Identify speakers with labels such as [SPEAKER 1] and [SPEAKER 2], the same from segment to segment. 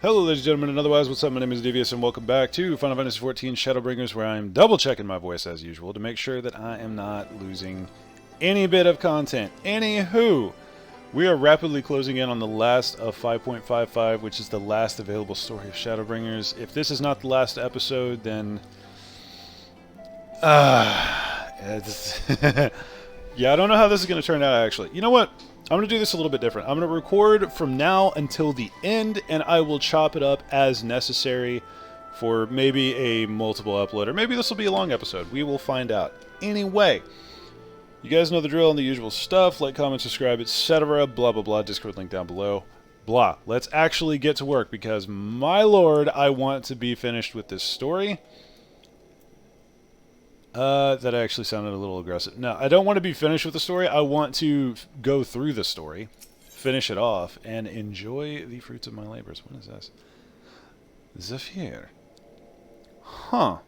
[SPEAKER 1] Hello ladies and gentlemen, and otherwise, what's up? My name is Devious, and welcome back to Final Fantasy XIV Shadowbringers, where I'm double-checking my voice as usual to make sure that I am not losing any bit of content. Anywho, we are rapidly closing in on the last of 5.55, which is the last available story of Shadowbringers. If this is not the last episode, then... yeah, I don't know how this is going to turn out, actually. You know what? I'm going to do this a little bit different. I'm going to record from now until the end, and I will chop it up as necessary for maybe a multiple upload, or maybe this will be a long episode. We will find out. Anyway, you guys know the drill and the usual stuff. Like, comment, subscribe, etc. Blah, blah, blah. Discord link down below. Blah. Let's actually get to work, because, my lord, I want to be finished with this story. That actually sounded a little aggressive. No, I don't want to be finished with the story. I want to go through the story, finish it off, and enjoy the fruits of my labors. What is this? Zephyr. Huh.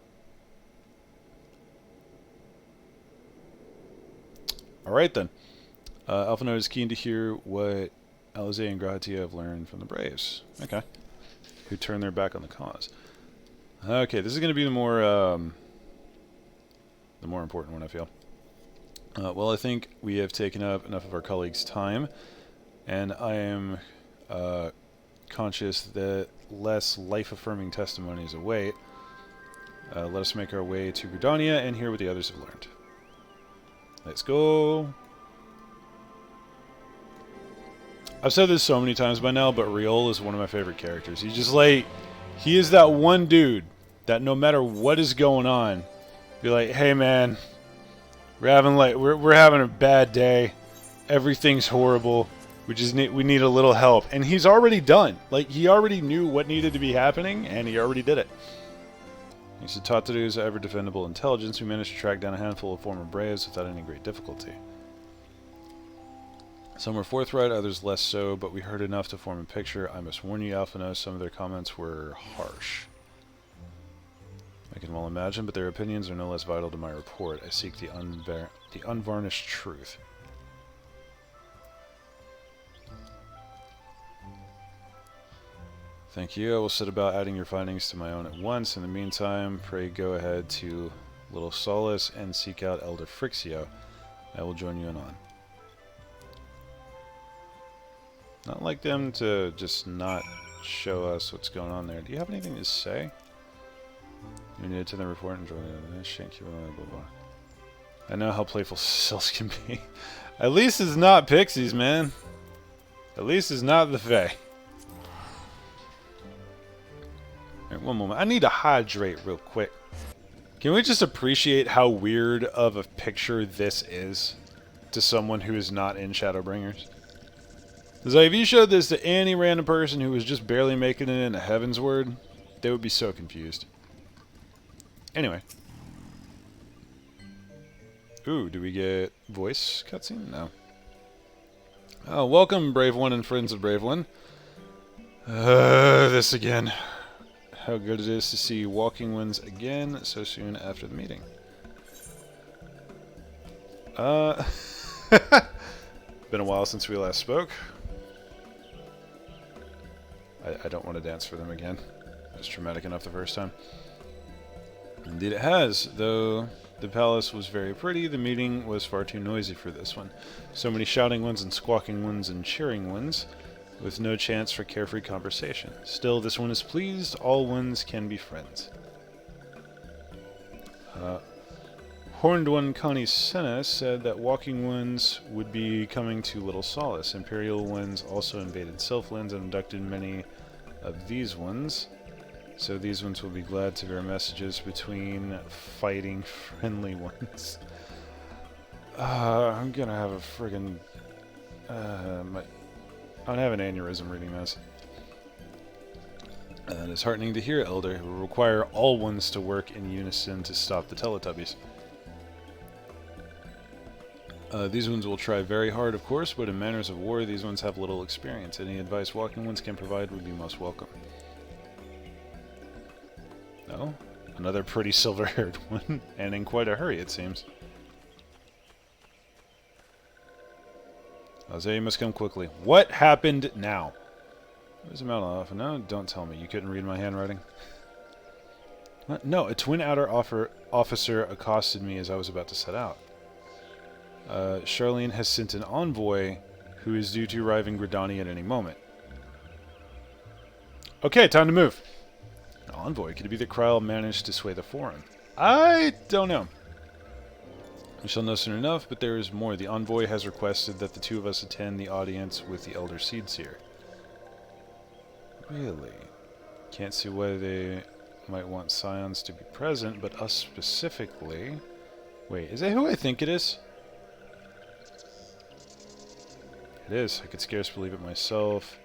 [SPEAKER 1] Alright then. Alphinaud is keen to hear what Alize and Gratia have learned from the Braves. Okay. Who turned their back on the cause. Okay, this is going to be the more important one, I feel. Well, I think we have taken up enough of our colleagues' time, and I am conscious that less life-affirming testimonies await. Let us make our way to Gridania and hear what the others have learned. Let's go! I've said this so many times by now, but Riol is one of my favorite characters. He's just like, he is that one dude that no matter what is going on, be like, hey man, we're having a bad day. Everything's horrible. We need a little help. And he's already done. Like, he already knew what needed to be happening, and he already did it. Thanks to Tataru's ever-defendable intelligence, we managed to track down a handful of former Braves without any great difficulty. Some were forthright, others less so, but we heard enough to form a picture. I must warn you, Alphinaud, some of their comments were harsh. I can well imagine, but their opinions are no less vital to my report. I seek the unvarnished truth. Thank you. I will set about adding your findings to my own at once. In the meantime, pray go ahead to Little Solace and seek out Elder Frixio. I will join you in on. Not like them to just not show us what's going on there. Do you have anything to say? You need to the report and join the shank you, blah, blah, blah. I know how playful cells can be. At least it's not pixies, man. At least it's not the Fae. Alright, one moment. I need to hydrate real quick. Can we just appreciate how weird of a picture this is to someone who is not in Shadowbringers? Because like, if you showed this to any random person who was just barely making it into Heavensward, they would be so confused. Anyway. Ooh, do we get voice cutscene? No. Oh, welcome, Brave One and friends of Brave One. This again. How good it is to see Walking Winds again so soon after the meeting. Been a while since we last spoke. I don't want to dance for them again. It was traumatic enough the first time. Indeed it has, though the palace was very pretty, the meeting was far too noisy for this one. So many shouting ones and squawking ones and cheering ones, with no chance for carefree conversation. Still, this one is pleased, all ones can be friends. Horned one Connie Senna said that walking ones would be coming to Little Solace. Imperial ones also invaded Sylphlands and abducted many of these ones. So these ones will be glad to bear messages between fighting friendly ones. I'm gonna have a friggin'... I'm gonna have an aneurysm reading this. It is heartening to hear, Elder. It will require all ones to work in unison to stop the Teletubbies. These ones will try very hard, of course, but in matters of war, these ones have little experience. Any advice walking ones can provide would be most welcome. No? Another pretty silver-haired one, and in quite a hurry, it seems. Alize, you must come quickly. What happened now? Where's the mountain off? No, don't tell me. You couldn't read my handwriting? What? No, a Twin Outer officer accosted me as I was about to set out. Charlene has sent an envoy who is due to arrive in Gridani at any moment. Okay, time to move. An envoy? Could it be that Kryl managed to sway the Forum? I don't know. We shall know soon enough, but there is more. The envoy has requested that the two of us attend the audience with the Elder Seedseer. Really? Can't see why they might want Scions to be present, but us specifically... Wait, is that who I think it is? It is. I could scarce believe it myself.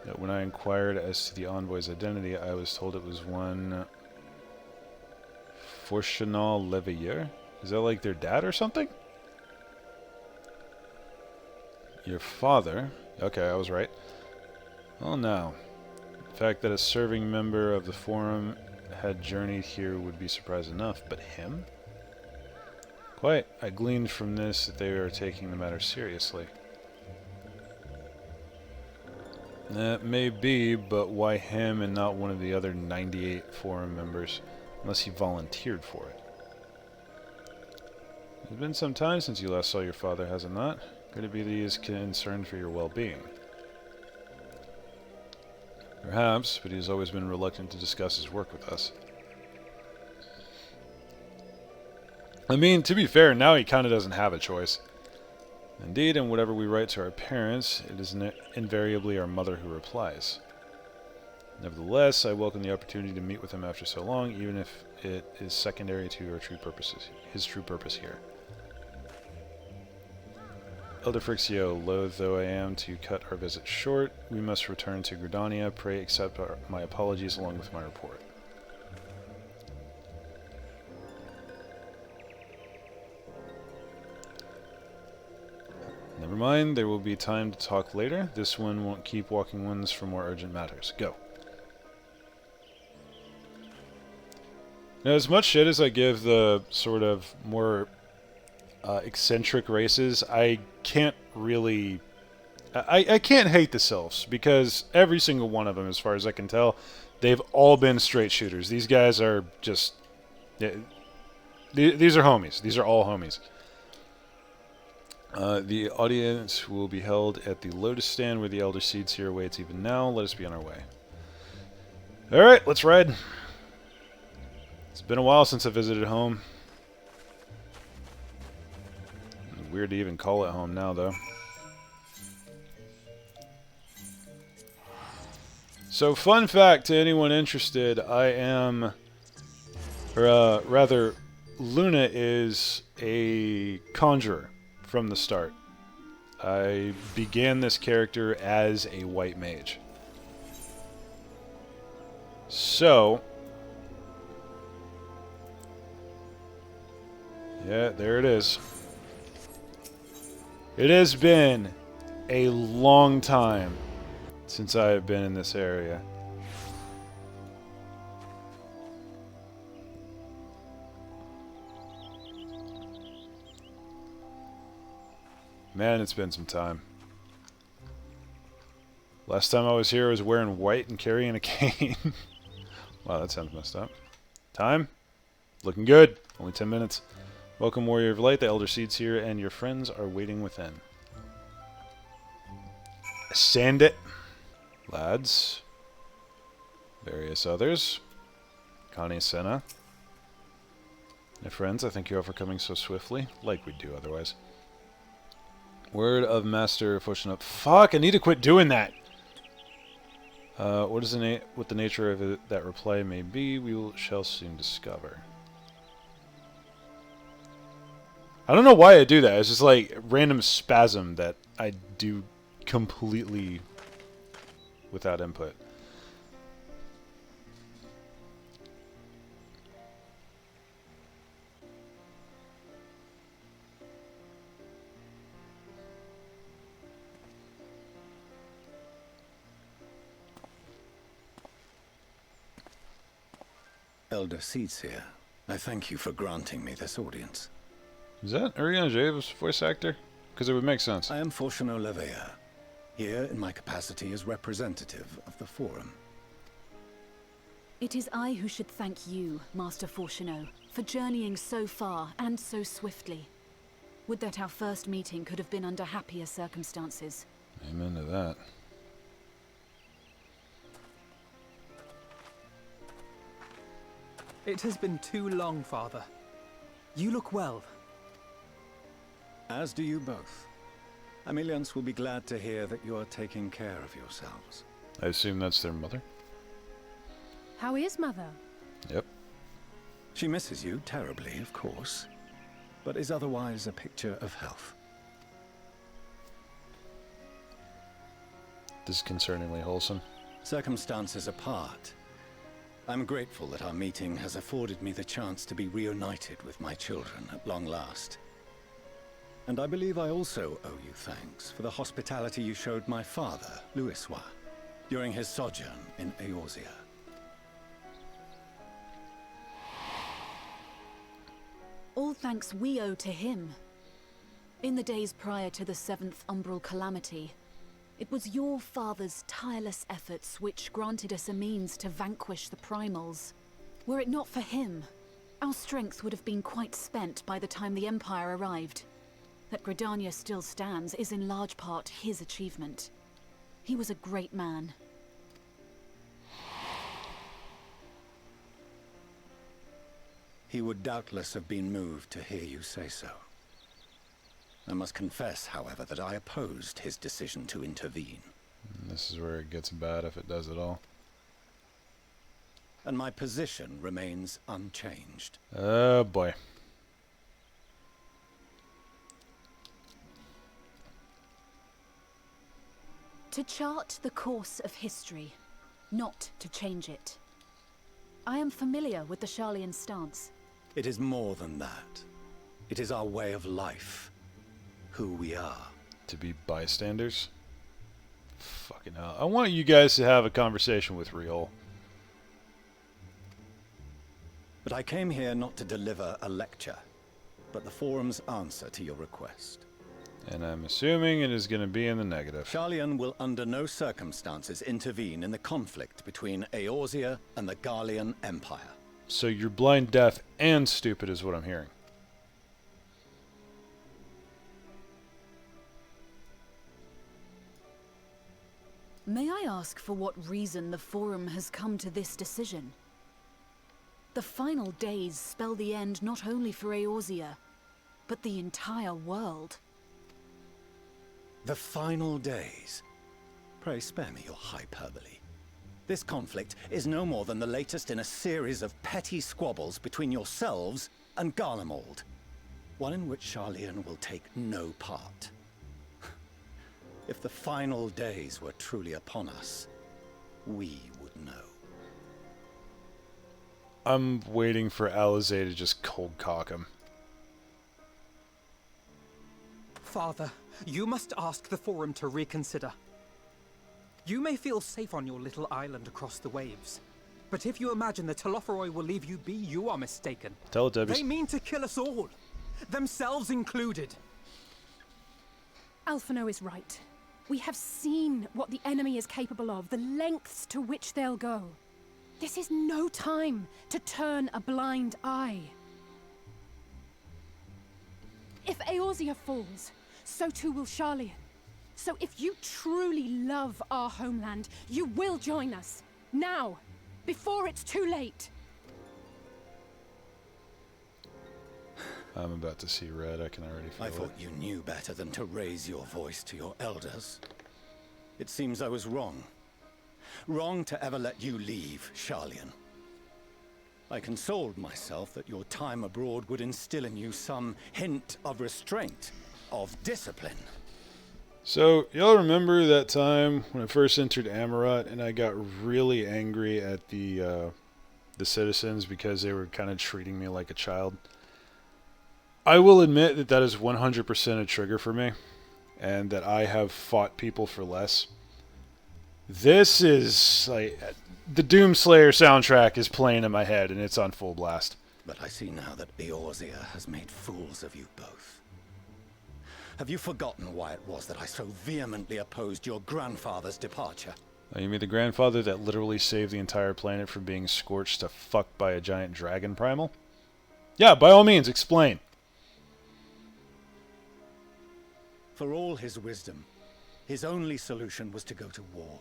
[SPEAKER 1] That when I inquired as to the envoy's identity, I was told it was one... Forchanal Leveilleur? Is that like their dad or something? Your father? Okay, I was right. Oh no. The fact that a serving member of the Forum had journeyed here would be surprise enough, but him? Quite. I gleaned from this that they are taking the matter seriously. That may be, but why him and not one of the other 98 Forum members? Unless he volunteered for it. It's been some time since you last saw your father, has it not? Could it be that he is concerned for your well-being? Perhaps, but he has always been reluctant to discuss his work with us. I mean, to be fair, now he kind of doesn't have a choice. Indeed, and whatever we write to our parents, it is invariably our mother who replies. Nevertheless, I welcome the opportunity to meet with him after so long, even if it is secondary to our true purposes, his true purpose here. Elder Frixio, loath though I am to cut our visit short, we must return to Gridania. Pray accept my apologies along with my report. Never mind, there will be time to talk later. This one won't keep walking ones for more urgent matters. Go. Now, as much shit as I give the sort of more eccentric races, I can't really... I can't hate the Sylphs, because every single one of them, as far as I can tell, they've all been straight shooters. These guys are just... these are homies. These are all homies. The audience will be held at the Lotus Stand where the Elder Seedseer waits even now. Let us be on our way. Alright, let's ride. It's been a while since I visited home. Weird to even call it home now, though. So, fun fact to anyone interested, I am... Or, rather, Luna is a conjurer from the start. I began this character as a white mage. So... yeah, there it is. It has been a long time since I have been in this area. Man, it's been some time. Last time I was here, I was wearing white and carrying a cane. Wow, that sounds messed up. Time? Looking good. Only 10 minutes. Welcome, Warrior of Light. The Elder Seedseer and your friends are waiting within. Ascend it. Lads. Various others. Connie Senna. My friends, I thank you all for coming so swiftly, like we'd do otherwise. Word of Master Fortune. Fuck, I need to quit doing that! What the nature of that reply may be, shall soon discover. I don't know why I do that. It's just like random spasm that I do completely without input.
[SPEAKER 2] Elder Seedseer, I thank you for granting me this audience.
[SPEAKER 1] Is that Urian Jave's voice actor? Because it would make sense.
[SPEAKER 2] I am Fortune Leveilleur. here in my capacity as representative of the Forum.
[SPEAKER 3] It is I who should thank you, Master Fourcheneau, for journeying so far and so swiftly. Would that our first meeting could have been under happier circumstances.
[SPEAKER 1] Amen to that.
[SPEAKER 4] It has been too long, Father. You look well.
[SPEAKER 2] As do you both. Ameliance will be glad to hear that you are taking care of yourselves.
[SPEAKER 1] I assume that's their mother?
[SPEAKER 5] How is Mother?
[SPEAKER 1] Yep.
[SPEAKER 2] She misses you terribly, of course, but is otherwise a picture of health.
[SPEAKER 1] Disconcerningly wholesome.
[SPEAKER 2] Circumstances apart, I'm grateful that our meeting has afforded me the chance to be reunited with my children at long last. And I believe I also owe you thanks for the hospitality you showed my father, Louisoix, during his sojourn in Eorzea.
[SPEAKER 3] All thanks we owe to him. In the days prior to the 7th Umbral Calamity, it was your father's tireless efforts which granted us a means to vanquish the Primals. Were it not for him, our strength would have been quite spent by the time the Empire arrived. That Gridania still stands is in large part his achievement. He was a great man.
[SPEAKER 2] He would doubtless have been moved to hear you say so. I must confess, however, that I opposed his decision to intervene.
[SPEAKER 1] This is where it gets bad if it does at all.
[SPEAKER 2] And my position remains unchanged.
[SPEAKER 1] Oh boy.
[SPEAKER 3] To chart the course of history, not to change it. I am familiar with the Sharlayan stance.
[SPEAKER 2] It is more than that. It is our way of life. Who we are.
[SPEAKER 1] To be bystanders? Fucking hell. I want you guys to have a conversation with Riol.
[SPEAKER 2] But I came here not to deliver a lecture, but the Forum's answer to your request.
[SPEAKER 1] And I'm assuming it is going to be in the negative.
[SPEAKER 2] Sharlayan will under no circumstances intervene in the conflict between Eorzea and the Garlean Empire.
[SPEAKER 1] So you're blind, deaf, and stupid is what I'm hearing.
[SPEAKER 3] May I ask for what reason the Forum has come to this decision? The final days spell the end not only for Eorzea, but the entire world.
[SPEAKER 2] The final days. Pray spare me your hyperbole. This conflict is no more than the latest in a series of petty squabbles between yourselves and Garlemald. One in which Sharlayan will take no part. If the final days were truly upon us, we would know.
[SPEAKER 1] I'm waiting for Alizé to just cold cock him.
[SPEAKER 4] Father, you must ask the Forum to reconsider. You may feel safe on your little island across the waves, but if you imagine the Telophoroi will leave you be, you are mistaken.
[SPEAKER 1] Tell it, Debbie.
[SPEAKER 4] They mean to kill us all, themselves included.
[SPEAKER 5] Alphino is right. We have seen what the enemy is capable of, the lengths to which they'll go. This is no time to turn a blind eye. If Eorzea falls, so too will Sharlayan. So if you truly love our homeland, you will join us. Now, before it's too late.
[SPEAKER 1] I'm about to see red. I can already feel
[SPEAKER 2] I
[SPEAKER 1] it.
[SPEAKER 2] thought you knew better than to raise your voice to your elders. It seems I was wrong. Wrong to ever let you leave, Sharlayan. I consoled myself that your time abroad would instill in you some hint of restraint, of discipline.
[SPEAKER 1] So, y'all remember that time when I first entered Amarat and I got really angry at the citizens because they were kind of treating me like a child? I will admit that that is 100% a trigger for me, and that I have fought people for less. This is like the Doomslayer soundtrack is playing in my head, and it's on full blast.
[SPEAKER 2] But I see now that Eorzea has made fools of you both. Have you forgotten why it was that I so vehemently opposed your grandfather's departure?
[SPEAKER 1] You mean the grandfather that literally saved the entire planet from being scorched to fuck by a giant dragon primal? Yeah, by all means, explain.
[SPEAKER 2] For all his wisdom, his only solution was to go to war.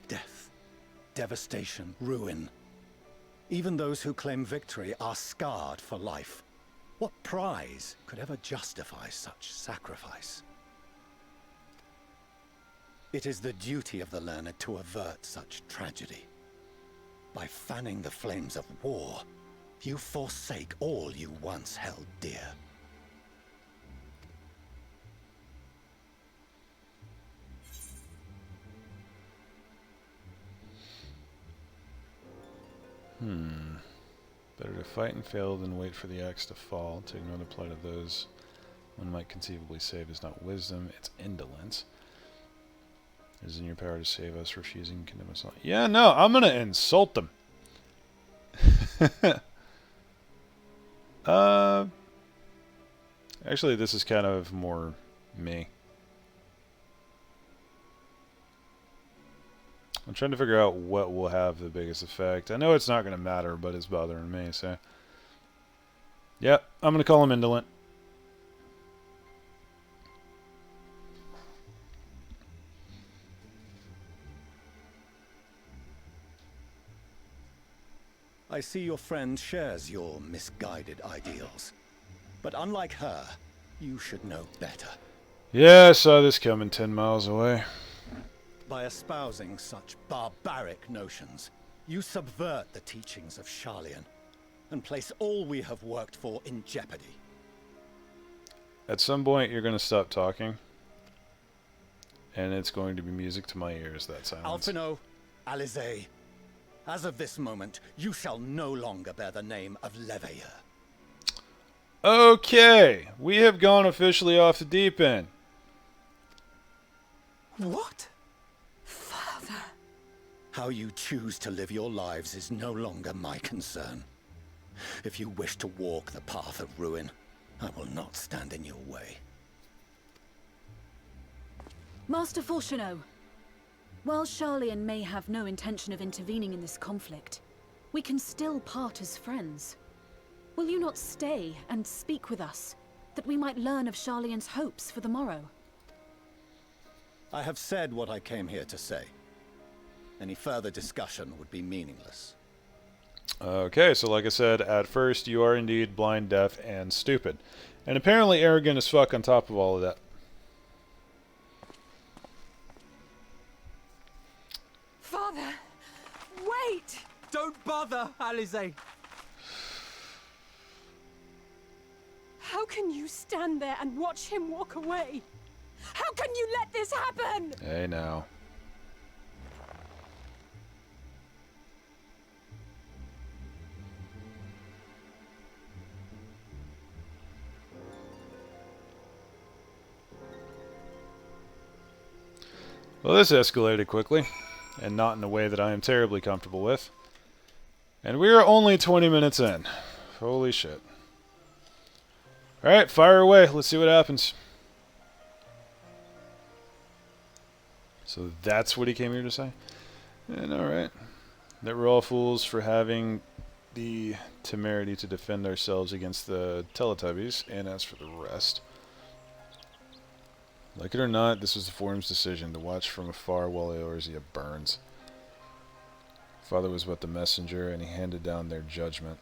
[SPEAKER 2] Death, devastation, ruin. Even those who claim victory are scarred for life. What prize could ever justify such sacrifice? It is the duty of the learned to avert such tragedy. By fanning the flames of war, you forsake all you once held dear.
[SPEAKER 1] Better to fight and fail than wait for the axe to fall. To ignore the plight of those one might conceivably save is not wisdom, it's indolence. It is in your power to save us, refusing to condemn us all. Yeah, no, I'm gonna insult them. Actually, this is kind of more me. I'm trying to figure out what will have the biggest effect. I know it's not going to matter, but it's bothering me, so... Yep, I'm going to call him indolent.
[SPEAKER 2] I see your friend shares your misguided ideals. But unlike her, you should know better.
[SPEAKER 1] Yeah, I saw this coming 10 miles away.
[SPEAKER 2] By espousing such barbaric notions, you subvert the teachings of Sharlayan and place all we have worked for in jeopardy.
[SPEAKER 1] At some point, you're going to stop talking. And it's going to be music to my ears, that silence.
[SPEAKER 2] Alphino, Alizé, as of this moment, you shall no longer bear the name of Leveilleur.
[SPEAKER 1] Okay, we have gone officially off the deep end.
[SPEAKER 4] What?
[SPEAKER 2] How you choose to live your lives is no longer my concern. If you wish to walk the path of ruin, I will not stand in your way.
[SPEAKER 3] Master Fourcheneau, while Sharlayan may have no intention of intervening in this conflict, we can still part as friends. Will you not stay and speak with us, that we might learn of Sharlayan's hopes for the morrow?
[SPEAKER 2] I have said what I came here to say. Any further discussion would be meaningless.
[SPEAKER 1] Okay, so like I said, at first you are indeed blind, deaf, and stupid. And apparently arrogant as fuck on top of all of that.
[SPEAKER 5] Father, wait!
[SPEAKER 4] Don't bother, Alizé.
[SPEAKER 5] How can you stand there and watch him walk away? How can you let this happen?
[SPEAKER 1] Hey now. Well, this escalated quickly, and not in a way that I am terribly comfortable with. And we are only 20 minutes in. Holy shit. Alright, fire away. Let's see what happens. So that's what he came here to say? And alright. That we're all fools for having the temerity to defend ourselves against the Teletubbies, and as for the rest... Like it or not, this was the Forum's decision to watch from afar while Eorzea burns. Father was but the messenger, and he handed down their judgment.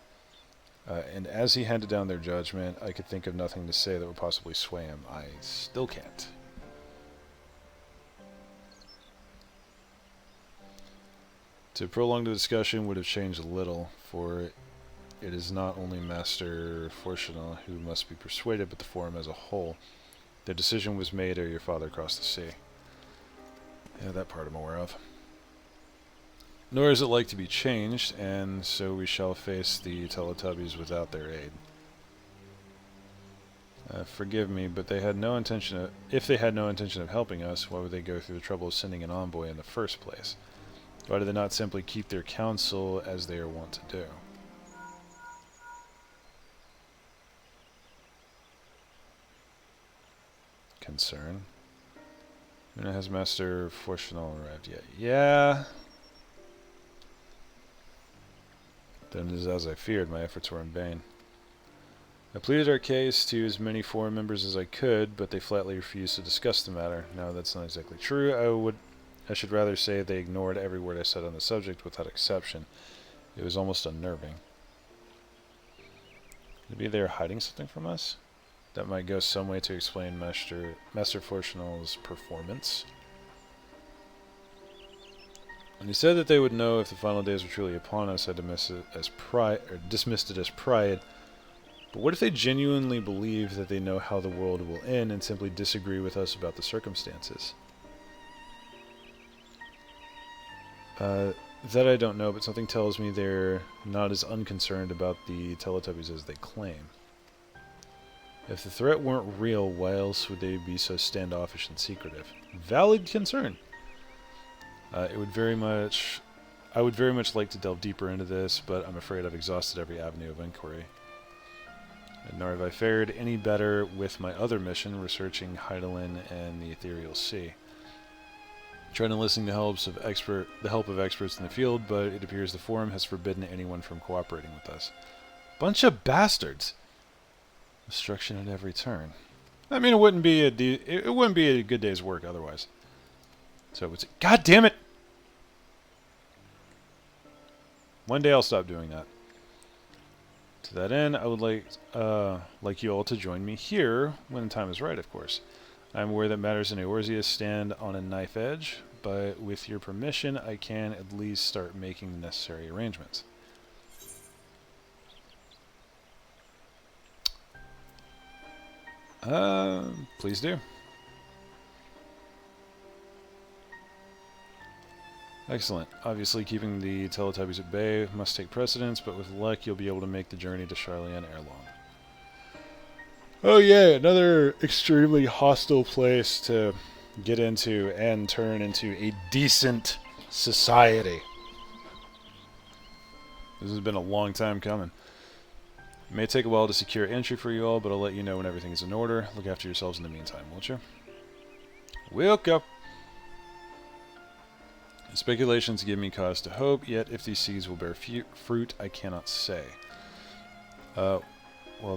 [SPEAKER 1] And as he handed down their judgment, I could think of nothing to say that would possibly sway him. I still can't. To prolong the discussion would have changed little, for it is not only Master Fourcheneau who must be persuaded, but the Forum as a whole. The decision was made ere your father crossed the sea. Yeah, that part I'm aware of. Nor is it like to be changed, and so we shall face the Teletubbies without their aid. Forgive me, but they had no intention of, if they had no intention of helping us, why would they go through the trouble of sending an envoy in the first place? Why do they not simply keep their counsel as they are wont to do? concern. Una has Master Fortunal arrived yet? Yeah. Then it is as I feared, my efforts were in vain. I pleaded our case to as many forum members as I could, but they flatly refused to discuss the matter. No, that's not exactly true. I should rather say they ignored every word I said on the subject without exception. It was almost unnerving. Maybe they are hiding something from us? That might go some way to explain Master Fortunal's performance. When he said that they would know if the final days were truly upon us, I dismissed it as pride. But what if they genuinely believe that they know how the world will end and simply disagree with us about the circumstances? That I don't know, but something tells me they're not as unconcerned about the Teletubbies as they claim. If the threat weren't real, why else would they be so standoffish and secretive? Valid concern. I would very much like to delve deeper into this, but I'm afraid I've exhausted every avenue of inquiry. Nor have I fared any better with my other mission, researching Hydaelyn and the Ethereal Sea. Trying to listen to the help of experts in the field, but it appears the Forum has forbidden anyone from cooperating with us. Bunch of bastards! Destruction at every turn. I mean, it wouldn't be a good day's work otherwise. So it's God damn it! One day I'll stop doing that. To that end, I would like you all to join me here when the time is right, of course. I'm aware that matters in Eorzea stand on a knife edge, but with your permission, I can at least start making the necessary arrangements. Please do. Excellent. Obviously, keeping the Teletubbies at bay must take precedence, but with luck, you'll be able to make the journey to Sharlayan ere long. Oh yeah, another extremely hostile place to get into and turn into a decent society. This has been a long time coming. It may take a while to secure entry for you all, but I'll let you know when everything is in order. Look after yourselves in the meantime, won't you? We'll go. Speculations give me cause to hope, yet if these seeds will bear fruit, I cannot say. Well,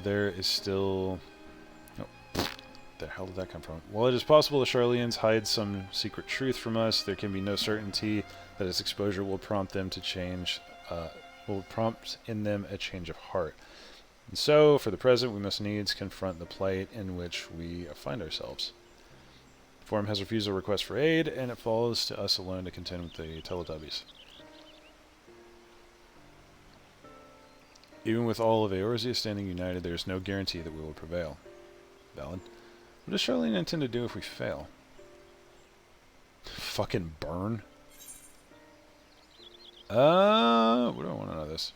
[SPEAKER 1] there is still... Oh, the hell did that come from? While it is possible the Sharlayans hide some secret truth from us, there can be no certainty that its exposure will prompt them to change... will prompt in them a change of heart. And so, for the present, we must needs confront the plight in which we find ourselves. The Forum has refused a request for aid, and it falls to us alone to contend with the Teletubbies. Even with all of Eorzea standing united, there is no guarantee that we will prevail. Valid. What does Sharlayan intend to do if we fail? Fucking burn? What do I want to know this?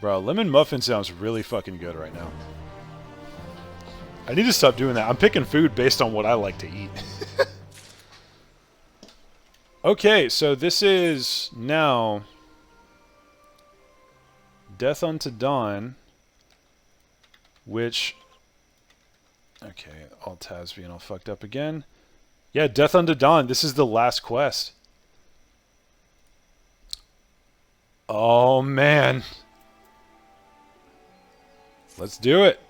[SPEAKER 1] Bro, lemon muffin sounds really fucking good right now. I need to stop doing that. I'm picking food based on what I like to eat. Okay, so this is now Death Unto Dawn, which... Okay, Alt tabs being all fucked up again. Yeah, Death Unto Dawn. This is the last quest. Oh, man. Let's do it.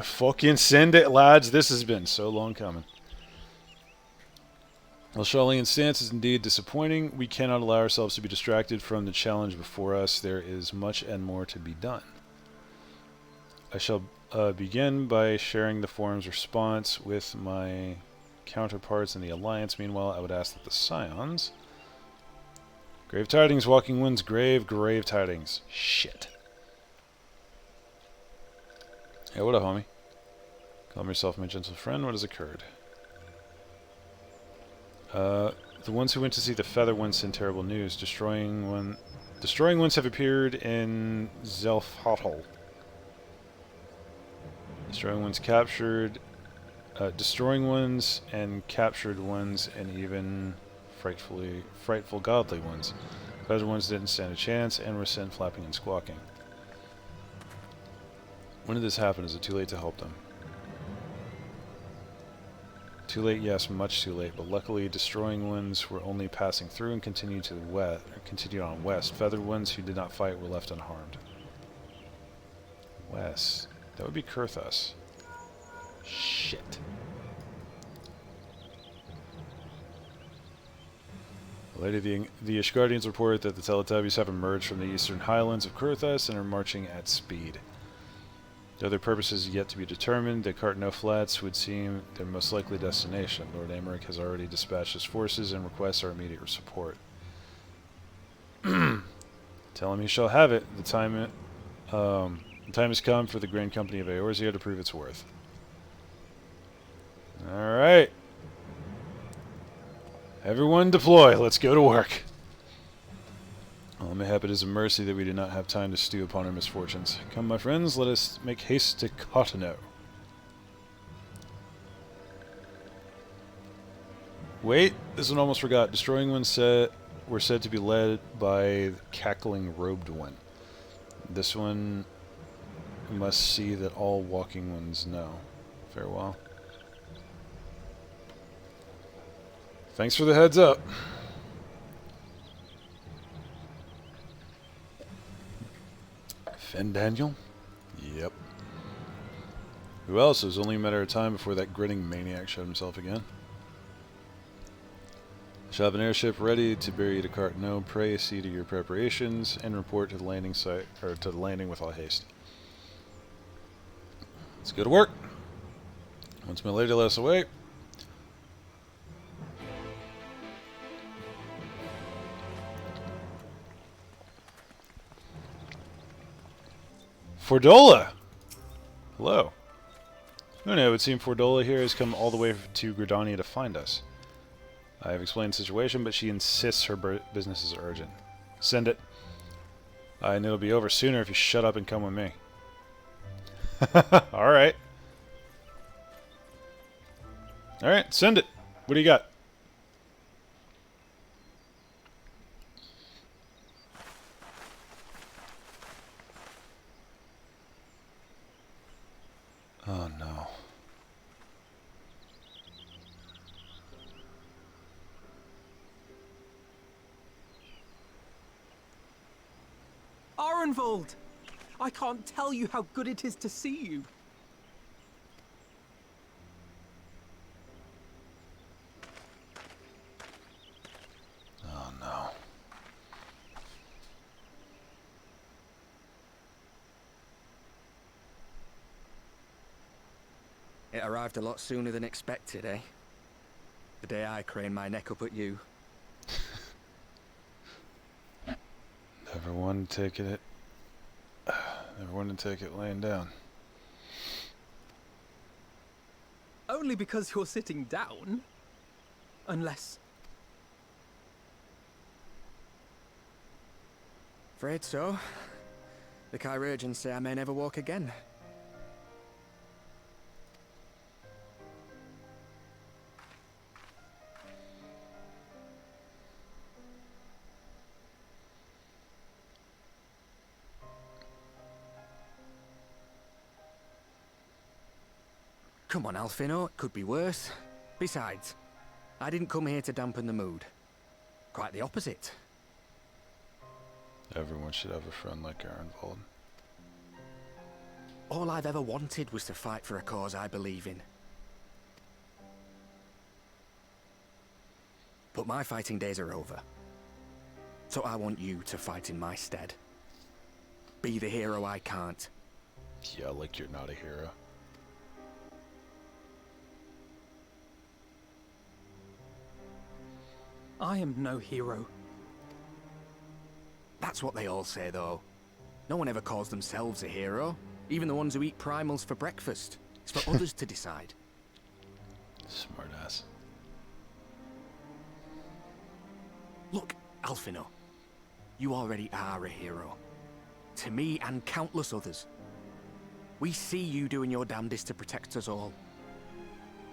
[SPEAKER 1] Fucking send it, lads. This has been so long coming. While Sharlayan's stance is indeed disappointing, we cannot allow ourselves to be distracted from the challenge before us. There is much and more to be done. I shall begin by sharing the Forum's response with my counterparts in the Alliance. Meanwhile, I would ask that the Scions... Grave tidings, Walking Winds, grave tidings. Shit. Hey, what up, homie? Calm yourself, my gentle friend. What has occurred? The ones who went to see the Feather Ones send terrible news. Destroying ones have appeared in Zelfhotel. Destroying ones and captured ones, and even frightful godly ones. Feather ones didn't stand a chance and were sent flapping and squawking. When did this happen? Is it too late to help them? Too late, yes, much too late. But luckily, destroying winds were only passing through and continued to the west. Continued on west. Feathered winds who did not fight were left unharmed. West. That would be Kurthus. Shit. Later, the Ishgardians report that the Teletubbies have emerged from the eastern highlands of Kurthus and are marching at speed. Though their purpose is yet to be determined, the Cartno Flats would seem their most likely destination. Lord Amaric has already dispatched his forces and requests our immediate support. Tell him he shall have it. The time has come for the Grand Company of Eorzea to prove its worth. Alright. Everyone deploy. Let's go to work. Mayhap it is a mercy that we do not have time to stew upon our misfortunes. Come, my friends, let us make haste to Cartno. Wait, this one almost forgot. Destroying ones were said to be led by the cackling robed one. This one must see that all walking ones know. Farewell. Thanks for the heads up. Finn Daniel? Yep. Who else? It was only a matter of time before that grinning maniac showed himself again. Shall have an airship ready to bear you to Cartno. Pray see to your preparations and report to the landing site, or to the landing with all haste. Let's go to work. Once my lady lets us away. Fordola! Hello. No, it would seem Fordola here has come all the way to Gridania to find us. I have explained the situation, but she insists her business is urgent. Send it. And it'll be over sooner if you shut up and come with me. Alright. Alright, send it. What do you got? Oh no.
[SPEAKER 4] Arenvold! I can't tell you how good it is to see you.
[SPEAKER 1] Oh no.
[SPEAKER 6] It arrived a lot sooner than expected, eh? The day I craned my neck up at you.
[SPEAKER 1] Never one to take it. Never one to take it laying down.
[SPEAKER 4] Only because you're sitting down. Unless...
[SPEAKER 6] Afraid so. The chirurgeons say I may never walk again. Come on, Alfino, it could be worse. Besides, I didn't come here to dampen the mood. Quite the opposite.
[SPEAKER 1] Everyone should have a friend like Arenvold.
[SPEAKER 6] All I've ever wanted was to fight for a cause I believe in. But my fighting days are over. So I want you to fight in my stead. Be the hero I can't.
[SPEAKER 1] Yeah, like you're not a hero.
[SPEAKER 4] I am no hero.
[SPEAKER 6] That's what they all say, though. No one ever calls themselves a hero. Even the ones who eat primals for breakfast. It's for others to decide.
[SPEAKER 1] Smartass.
[SPEAKER 6] Look, Alfino. You already are a hero. To me and countless others. We see you doing your damnedest to protect us all.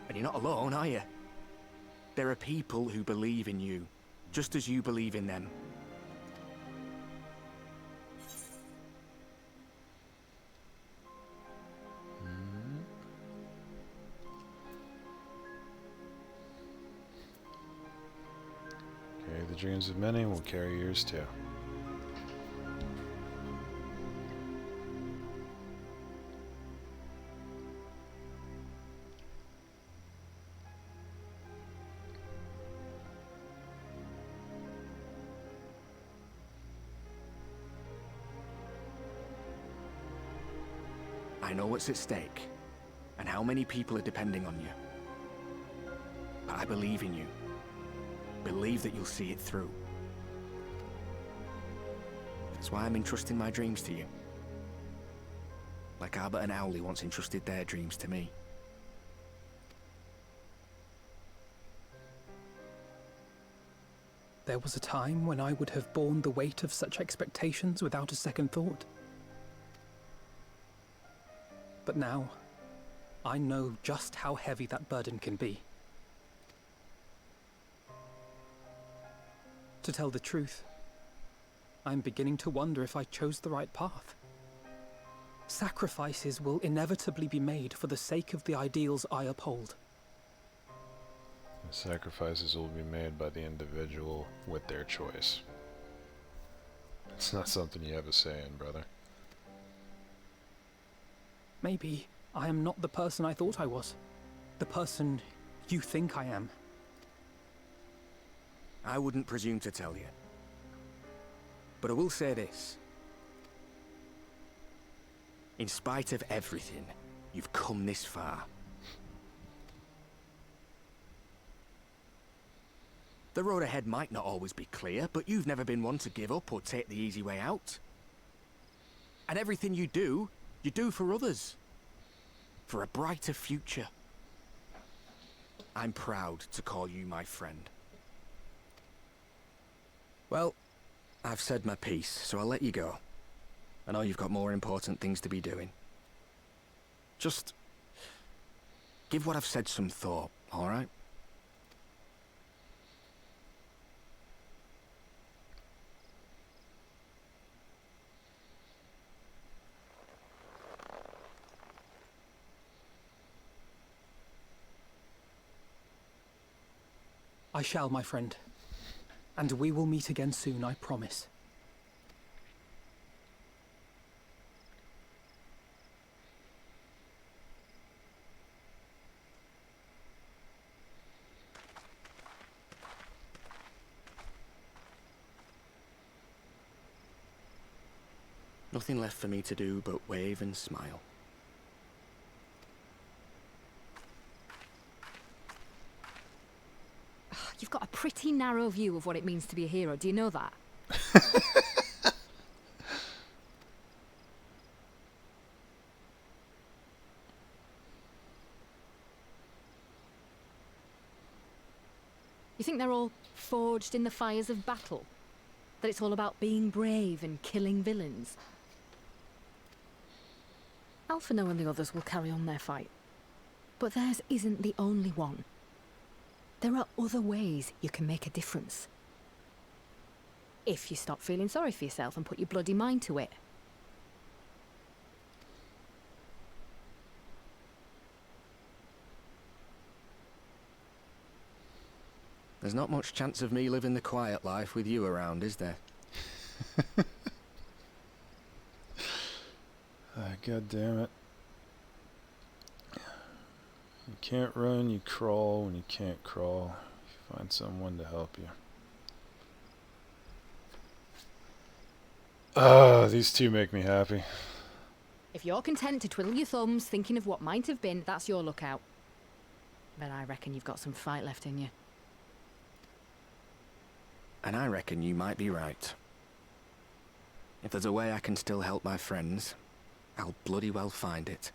[SPEAKER 6] And you're not alone, are you? There are people who believe in you, just as you believe in them.
[SPEAKER 1] dreams of many will carry yours too.
[SPEAKER 6] I know what's at stake, and how many people are depending on you. But I believe in you. Believe that you'll see it through. That's why I'm entrusting my dreams to you. Like Albert and Owley once entrusted their dreams to me.
[SPEAKER 4] There was a time when I would have borne the weight of such expectations without a second thought. But now, I know just how heavy that burden can be. To tell the truth, I'm beginning to wonder if I chose the right path. Sacrifices will inevitably be made for the sake of the ideals I uphold.
[SPEAKER 1] The sacrifices will be made by the individual with their choice. It's not something you have a say in, brother.
[SPEAKER 4] Maybe I am not the person I thought I was. The person you think I am.
[SPEAKER 6] I wouldn't presume to tell you. But I will say this. In spite of everything, you've come this far. The road ahead might not always be clear, but you've never been one to give up or take the easy way out. And everything you do for others. For a brighter future. I'm proud to call you my friend. Well, I've said my piece, so I'll let you go. I know you've got more important things to be doing. Just give what I've said some thought, alright?
[SPEAKER 4] I shall, my friend. And we will meet again soon, I promise.
[SPEAKER 6] Nothing left for me to do but wave and smile.
[SPEAKER 7] You've got a pretty narrow view of what it means to be a hero. Do you know that? You think they're all forged in the fires of battle? That it's all about being brave and killing villains? Alphino and the others will carry on their fight. But theirs isn't the only one. There are other ways you can make a difference. If you stop feeling sorry for yourself and put your bloody mind to it.
[SPEAKER 6] There's not much chance of me living the quiet life with you around, is there?
[SPEAKER 1] God damn it. You can't run, you crawl. When you can't crawl, you find someone to help you. These two make me happy.
[SPEAKER 7] If you're content to twiddle your thumbs thinking of what might have been, that's your lookout. But I reckon you've got some fight left in you.
[SPEAKER 6] And I reckon you might be right. If there's a way I can still help my friends, I'll bloody well find it.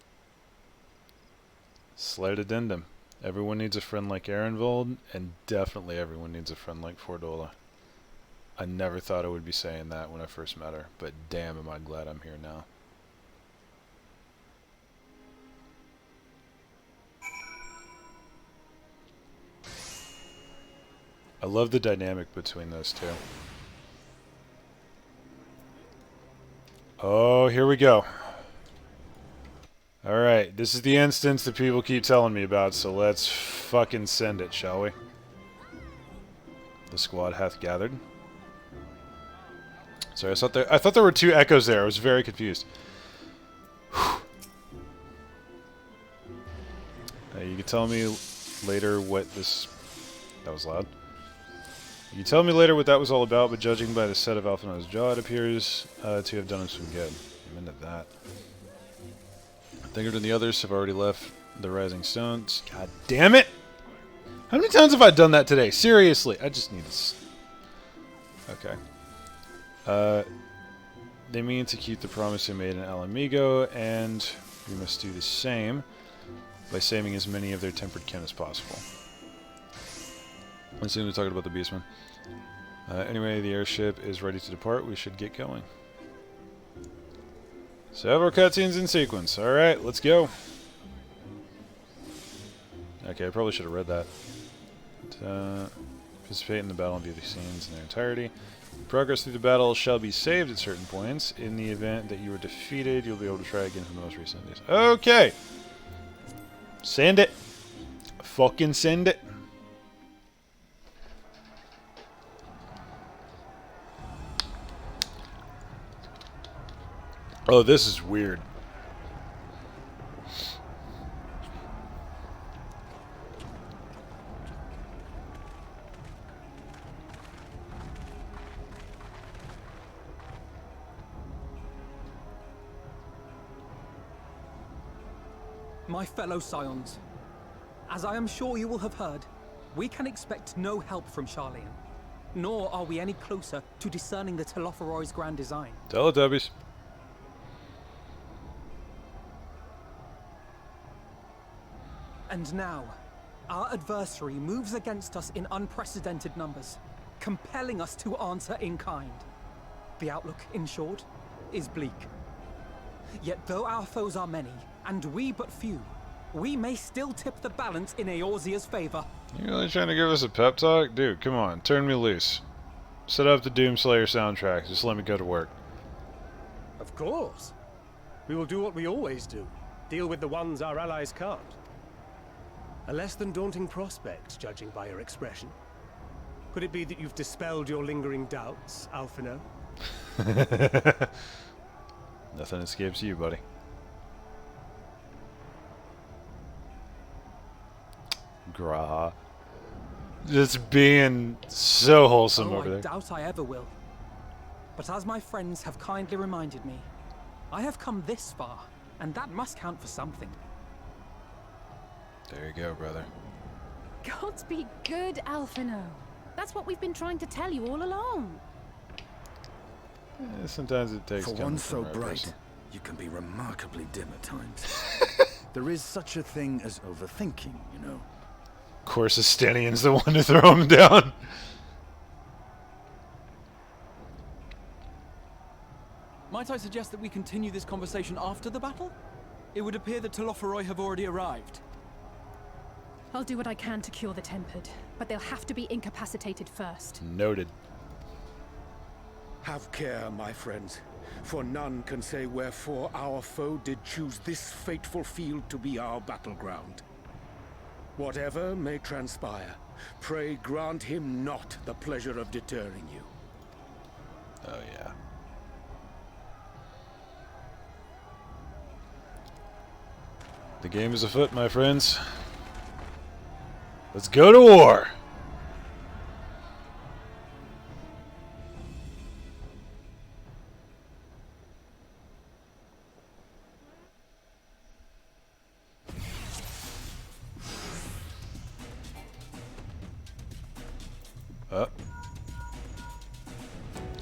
[SPEAKER 1] Slight addendum. Everyone needs a friend like Ehrenvold, and definitely everyone needs a friend like Fordola. I never thought I would be saying that when I first met her, but damn am I glad I'm here now. I love the dynamic between those two. Oh, here we go. Alright, this is the instance that people keep telling me about, so let's fucking send it, shall we? The squad hath gathered. Sorry, I thought there were two echoes there. I was very confused. You can tell me later what this... That was loud. You can tell me later what that was all about, but judging by the set of Alphinaud's jaw, it appears to have done him some good. I'm into that. Thingard and the others have already left the Rising Stones. God damn it! How many times have I done that today? Seriously, I just need this. Okay. They mean to keep the promise they made in Alamigo, and we must do the same by saving as many of their tempered kin as possible. Let's see when we're talking about the Beastman. Anyway, the airship is ready to depart. We should get going. Several cutscenes in sequence. Alright, let's go. Okay, I probably should have read that. Participate in the battle and view the scenes in their entirety. Progress through the battle shall be saved at certain points. In the event that you are defeated, you'll be able to try again from the most recent days. Okay! Send it! Fucking send it! Oh, this is weird.
[SPEAKER 4] My fellow Scions, as I am sure you will have heard, we can expect no help from Charlian, nor are we any closer to discerning the Telophoroi's grand design.
[SPEAKER 1] Teletubbies.
[SPEAKER 4] And now, our adversary moves against us in unprecedented numbers, compelling us to answer in kind. The outlook, in short, is bleak. Yet though our foes are many, and we but few, we may still tip the balance in Eorzea's favor.
[SPEAKER 1] You really trying to give us a pep talk? Dude, come on, turn me loose. Set up the Doomslayer soundtrack, just let me go to work.
[SPEAKER 8] Of course. We will do what we always do. Deal with the ones our allies can't. A less than daunting prospect, judging by your expression. Could it be that you've dispelled your lingering doubts, Alphinaud?
[SPEAKER 1] Nothing escapes you, buddy. Graha. Just being so wholesome over there.
[SPEAKER 4] I doubt I ever will. But as my friends have kindly reminded me, I have come this far, and that must count for something.
[SPEAKER 1] There you go, brother.
[SPEAKER 5] Gods be good, Alphinaud. That's what we've been trying to tell you all along.
[SPEAKER 1] Sometimes it takes
[SPEAKER 2] For
[SPEAKER 1] coming
[SPEAKER 2] one
[SPEAKER 1] from
[SPEAKER 2] so
[SPEAKER 1] the right
[SPEAKER 2] bright,
[SPEAKER 1] person.
[SPEAKER 2] you can be remarkably dim at times. There is such a thing as overthinking, you know.
[SPEAKER 1] Of course, Estinian's the one to throw him down.
[SPEAKER 9] Might I suggest that we continue this conversation after the battle? It would appear that Telophoroi have already arrived.
[SPEAKER 5] I'll do what I can to cure the Tempered, but they'll have to be incapacitated first.
[SPEAKER 1] Noted.
[SPEAKER 10] Have care, my friends, for none can say wherefore our foe did choose this fateful field to be our battleground. Whatever may transpire, pray grant him not the pleasure of deterring you.
[SPEAKER 1] Oh, yeah. The game is afoot, my friends. Let's go to war!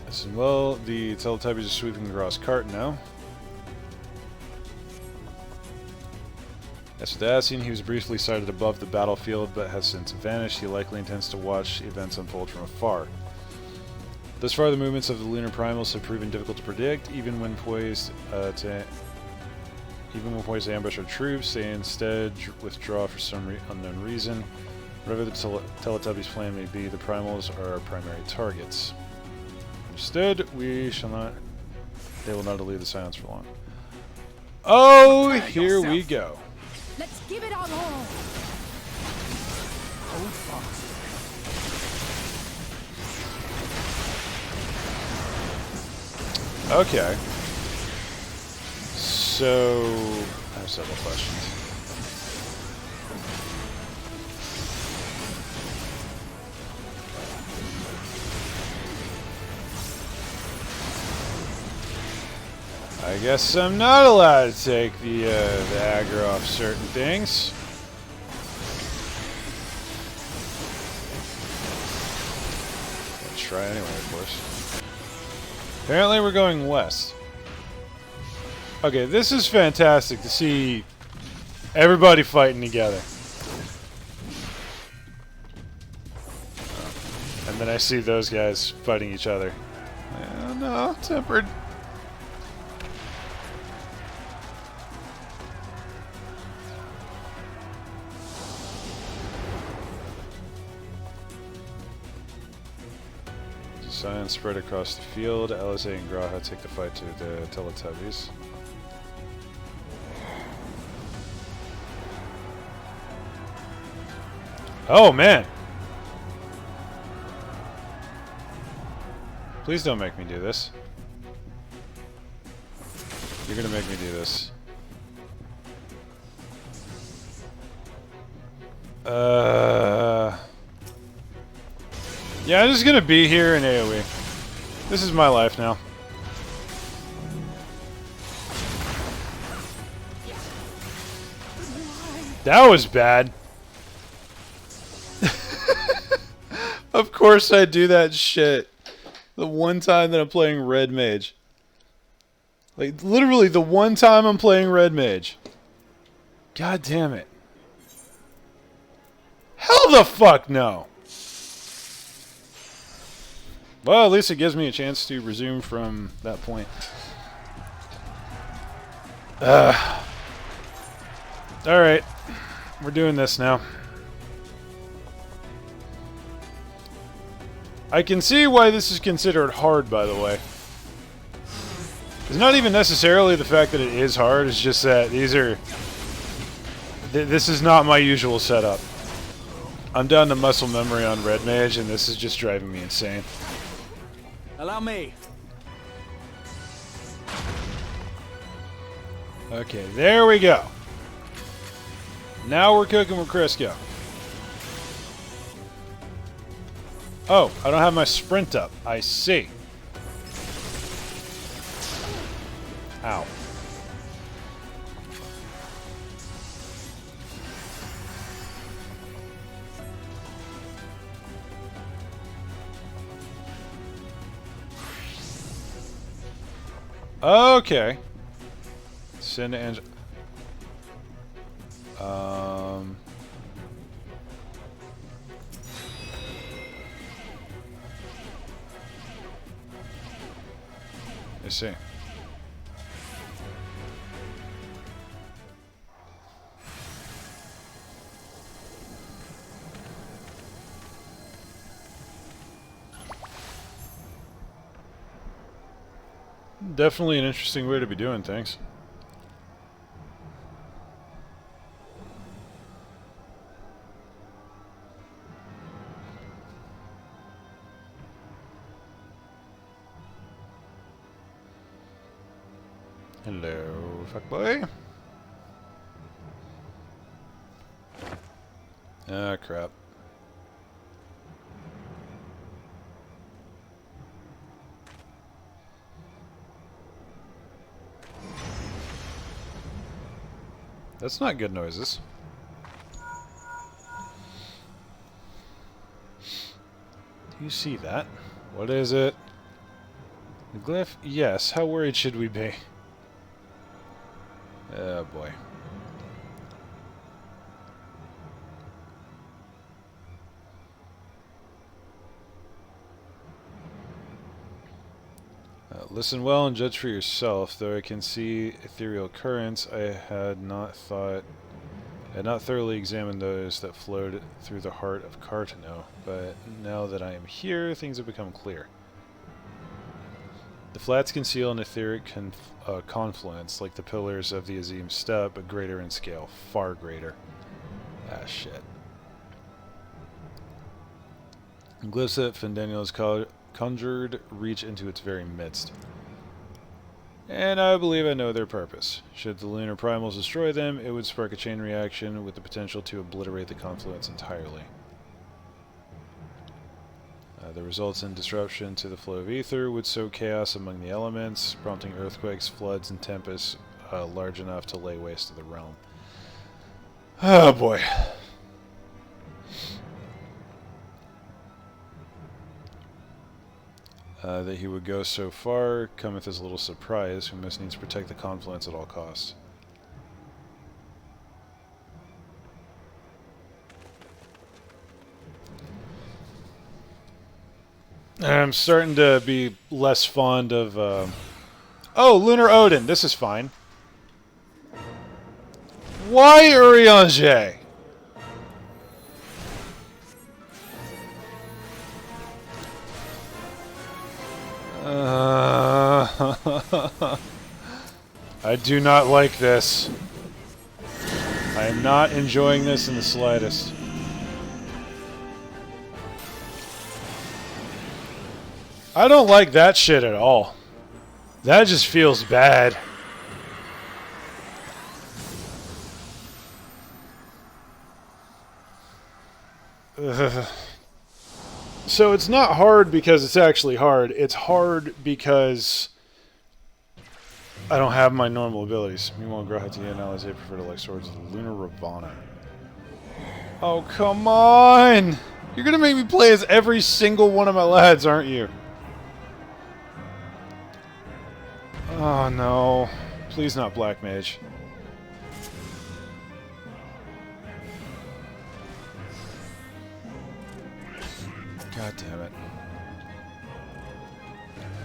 [SPEAKER 1] As well, the Teletubbies are sweeping the Ross cart now. As for Dacian, he was briefly sighted above the battlefield, but has since vanished. He likely intends to watch the events unfold from afar. Thus far, the movements of the lunar primals have proven difficult to predict. Even when poised to ambush our troops, they instead withdraw for some unknown reason. Whatever the Teletubbies' plan may be, the primals are our primary targets. Understood. We shall not. They will not elude the silence for long. Oh, here we go.
[SPEAKER 5] Let's give it our all!
[SPEAKER 4] Hold fast.
[SPEAKER 1] Okay. So, I have several questions. I guess I'm not allowed to take the aggro off certain things. I'll try anyway, of course. Apparently we're going west. Okay, this is fantastic to see everybody fighting together. And then I see those guys fighting each other. Oh, no, tempered. Science spread across the field. LSA and Graha take the fight to the Teletubbies. Oh, man! Please don't make me do this. You're gonna make me do this. Yeah, I'm just gonna be here in AoE. This is my life now. That was bad. Of course I do that shit. The one time that I'm playing Red Mage. Like, literally the one time I'm playing Red Mage. God damn it. Hell the fuck no! Well, at least it gives me a chance to resume from that point. Alright. We're doing this now. I can see why this is considered hard, by the way. It's not even necessarily the fact that it is hard, it's just that these are... this is not my usual setup. I'm down to muscle memory on Red Mage, and this is just driving me insane.
[SPEAKER 9] Allow me.
[SPEAKER 1] Okay, there we go. Now we're cooking with Crisco. Oh, I don't have my sprint up. I see. Ow. Okay. Send Angel. I see. Definitely an interesting way to be doing things. Hello, fuckboy. Ah, crap. That's not good noises. Do you see that? What is it? The glyph? Yes. How worried should we be? Oh boy. Listen well and judge for yourself. Though I can see ethereal currents, I had not thoroughly examined those that flowed through the heart of Cartano. But now that I am here, things have become clear. The flats conceal an etheric confluence, like the pillars of the Azim Steppe, but greater in scale. Far greater. Ah, shit. Glyphs that Fendaniel has conjured reach into its very midst. And I believe I know their purpose. Should the lunar primals destroy them, it would spark a chain reaction with the potential to obliterate the confluence entirely. The results in disruption to the flow of ether would sow chaos among the elements, prompting earthquakes, floods, and tempests large enough to lay waste to the realm. Oh boy. That he would go so far cometh as little surprise, who must needs protect the confluence at all costs. I'm starting to be less fond of... Oh, Lunar Odin! This is fine. Why Urianger? I do not like this. I am not enjoying this in the slightest. I don't like that shit at all. That just feels bad. So it's not hard because it's actually hard. It's hard because I don't have my normal abilities. Meanwhile, Grahati and Alizé prefer to like swords of Lunar Ravana. Oh, come on! You're gonna make me play as every single one of my lads, aren't you? Oh no. Please not Black Mage. God damn it.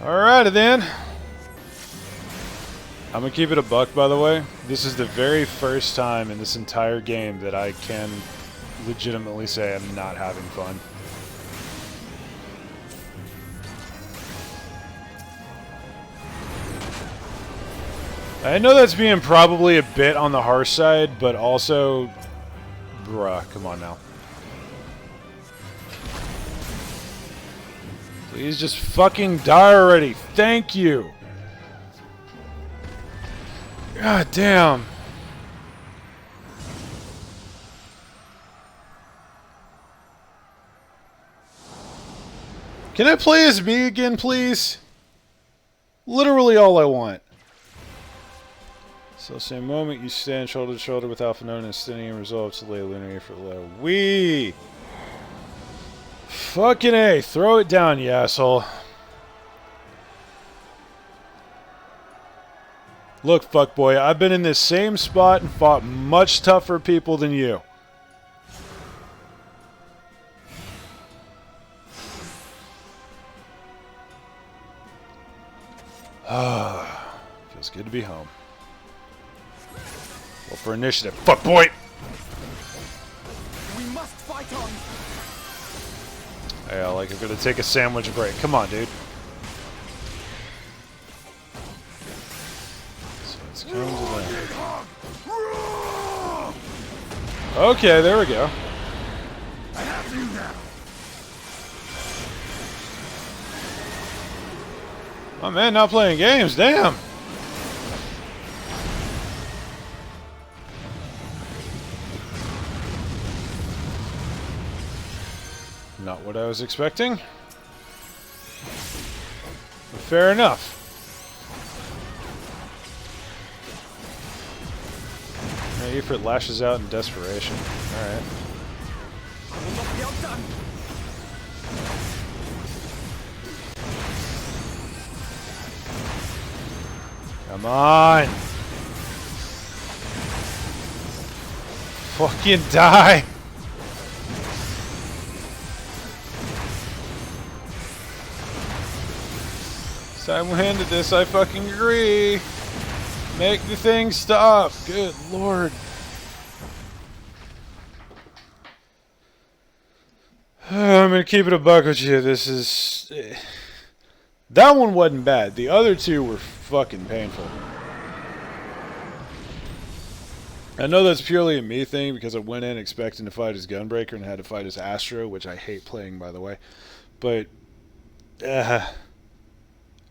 [SPEAKER 1] Alrighty then. I'm gonna keep it a buck, by the way. This is the very first time in this entire game that I can legitimately say I'm not having fun. I know that's being probably a bit on the harsh side, but also... Bruh, come on now. Please just fucking die already. Thank you. God damn. Can I play as me again, please? Literally all I want. So same moment you stand shoulder to shoulder with Alpha Known and standing in resolve to lay Lunar for low. Wee! Fucking A, throw it down, you asshole. Look, fuckboy, I've been in this same spot and fought much tougher people than you. Feels good to be home. Well, for initiative, fuckboy!
[SPEAKER 6] We must fight on.
[SPEAKER 1] Yeah, like I'm gonna take a sandwich break. Come on, dude. So let's come to that. Okay, there we go.
[SPEAKER 10] I have you now.
[SPEAKER 1] My man not playing games, damn! Not what I was expecting. But fair enough. Now Ifrit lashes out in desperation. Alright.
[SPEAKER 6] I will not be outdone.
[SPEAKER 1] Come on! Fucking die! Simon-handed this, I fucking agree. Make the thing stop. Good lord. I'm gonna keep it a buck with you. This is... That one wasn't bad. The other two were fucking painful. I know that's purely a me thing because I went in expecting to fight as Gunbreaker and had to fight as Astro, which I hate playing, by the way. But...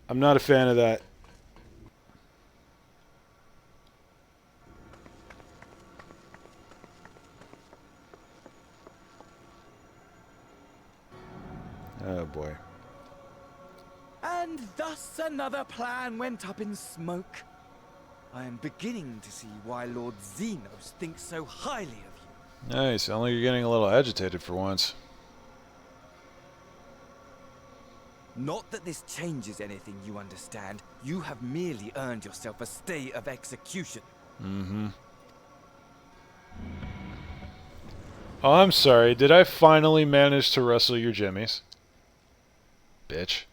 [SPEAKER 1] I'm not a fan of that. Oh boy.
[SPEAKER 11] And thus another plan went up in smoke. I am beginning to see why Lord Xenos thinks so highly of you.
[SPEAKER 1] Nice. Sound like you're getting a little agitated for once.
[SPEAKER 11] Not that this changes anything, you understand. You have merely earned yourself a stay of execution.
[SPEAKER 1] Mm-hmm. Oh, I'm sorry. Did I finally manage to wrestle your jimmies? Bitch.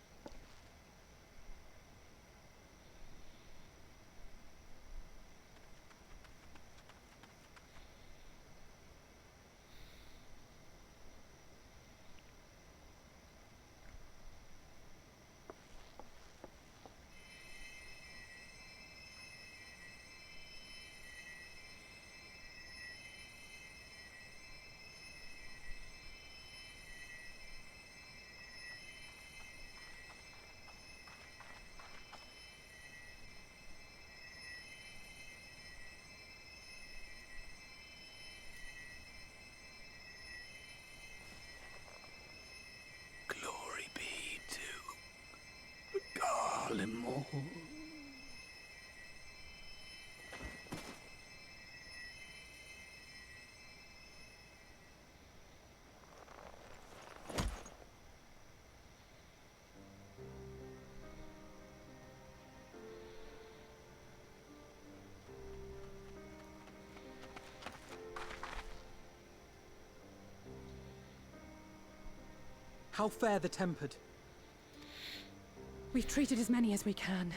[SPEAKER 10] Glory be to Garlemore.
[SPEAKER 4] How fare the Tempered?
[SPEAKER 5] We've treated as many as we can,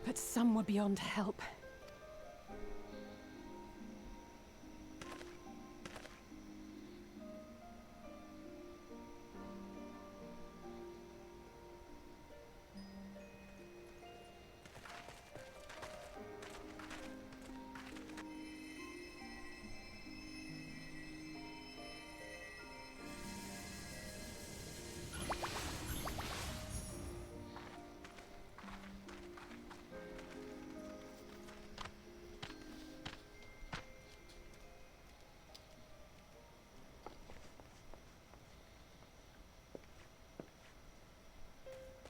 [SPEAKER 5] but some were beyond help.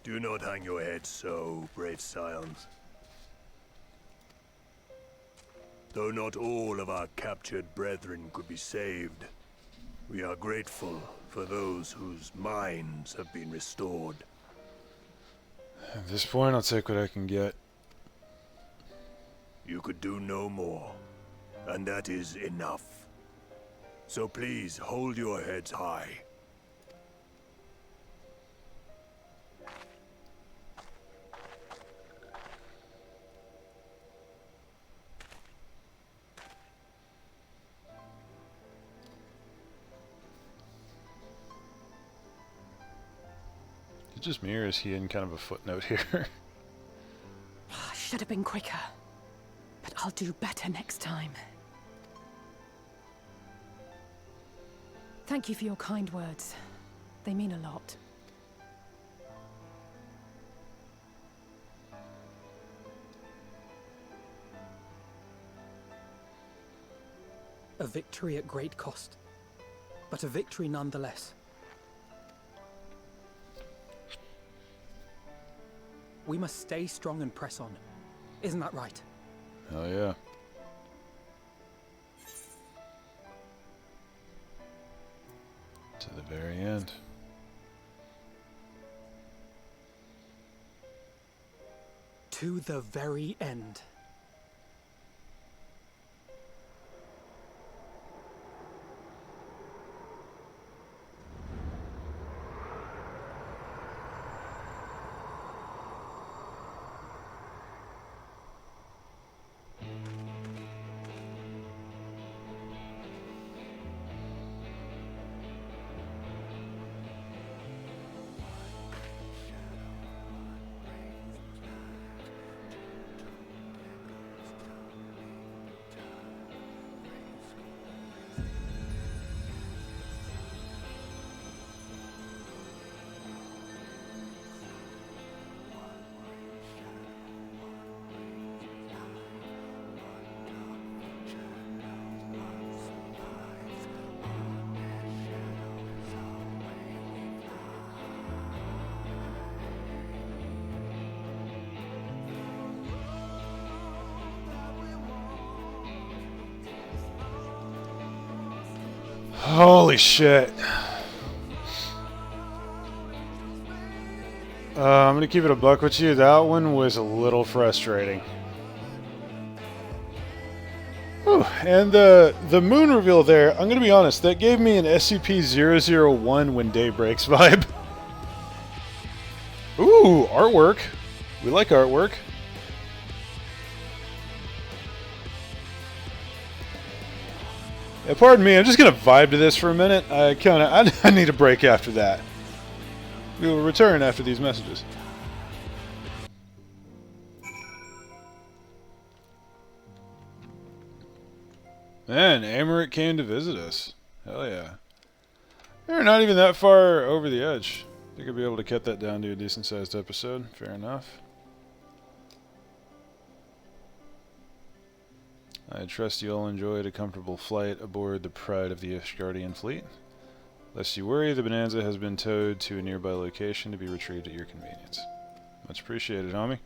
[SPEAKER 12] Do not hang your head so, brave scions. Though not all of our captured brethren could be saved, we are grateful for those whose minds have been restored.
[SPEAKER 1] At this point, I'll take what I can get.
[SPEAKER 12] You could do no more, and that is enough. So please hold your heads high.
[SPEAKER 1] Is it just me, or is he in kind of a footnote here?
[SPEAKER 5] I should have been quicker, but I'll do better next time. Thank you for your kind words. They mean a lot.
[SPEAKER 4] A victory at great cost, but a victory nonetheless. We must stay strong and press on. Isn't that right?
[SPEAKER 1] Hell yeah. To the very end.
[SPEAKER 4] To the very end.
[SPEAKER 1] Holy shit. I'm gonna keep it a buck with you. That one was a little frustrating. Whew. And the moon reveal there, I'm gonna be honest, that gave me an SCP-001 When Day Breaks vibe. Ooh, artwork. We like artwork. Yeah, pardon me, I'm just gonna vibe to this for a minute. I need a break after that. We will return after these messages. Man, Amrit came to visit us. Hell yeah. We're not even that far over the edge. I think I'll be able to cut that down to a decent sized episode. Fair enough. I trust you all enjoyed a comfortable flight aboard the pride of the Ishgardian fleet. Lest you worry, the Bonanza has been towed to a nearby location to be retrieved at your convenience. Much appreciated, homie.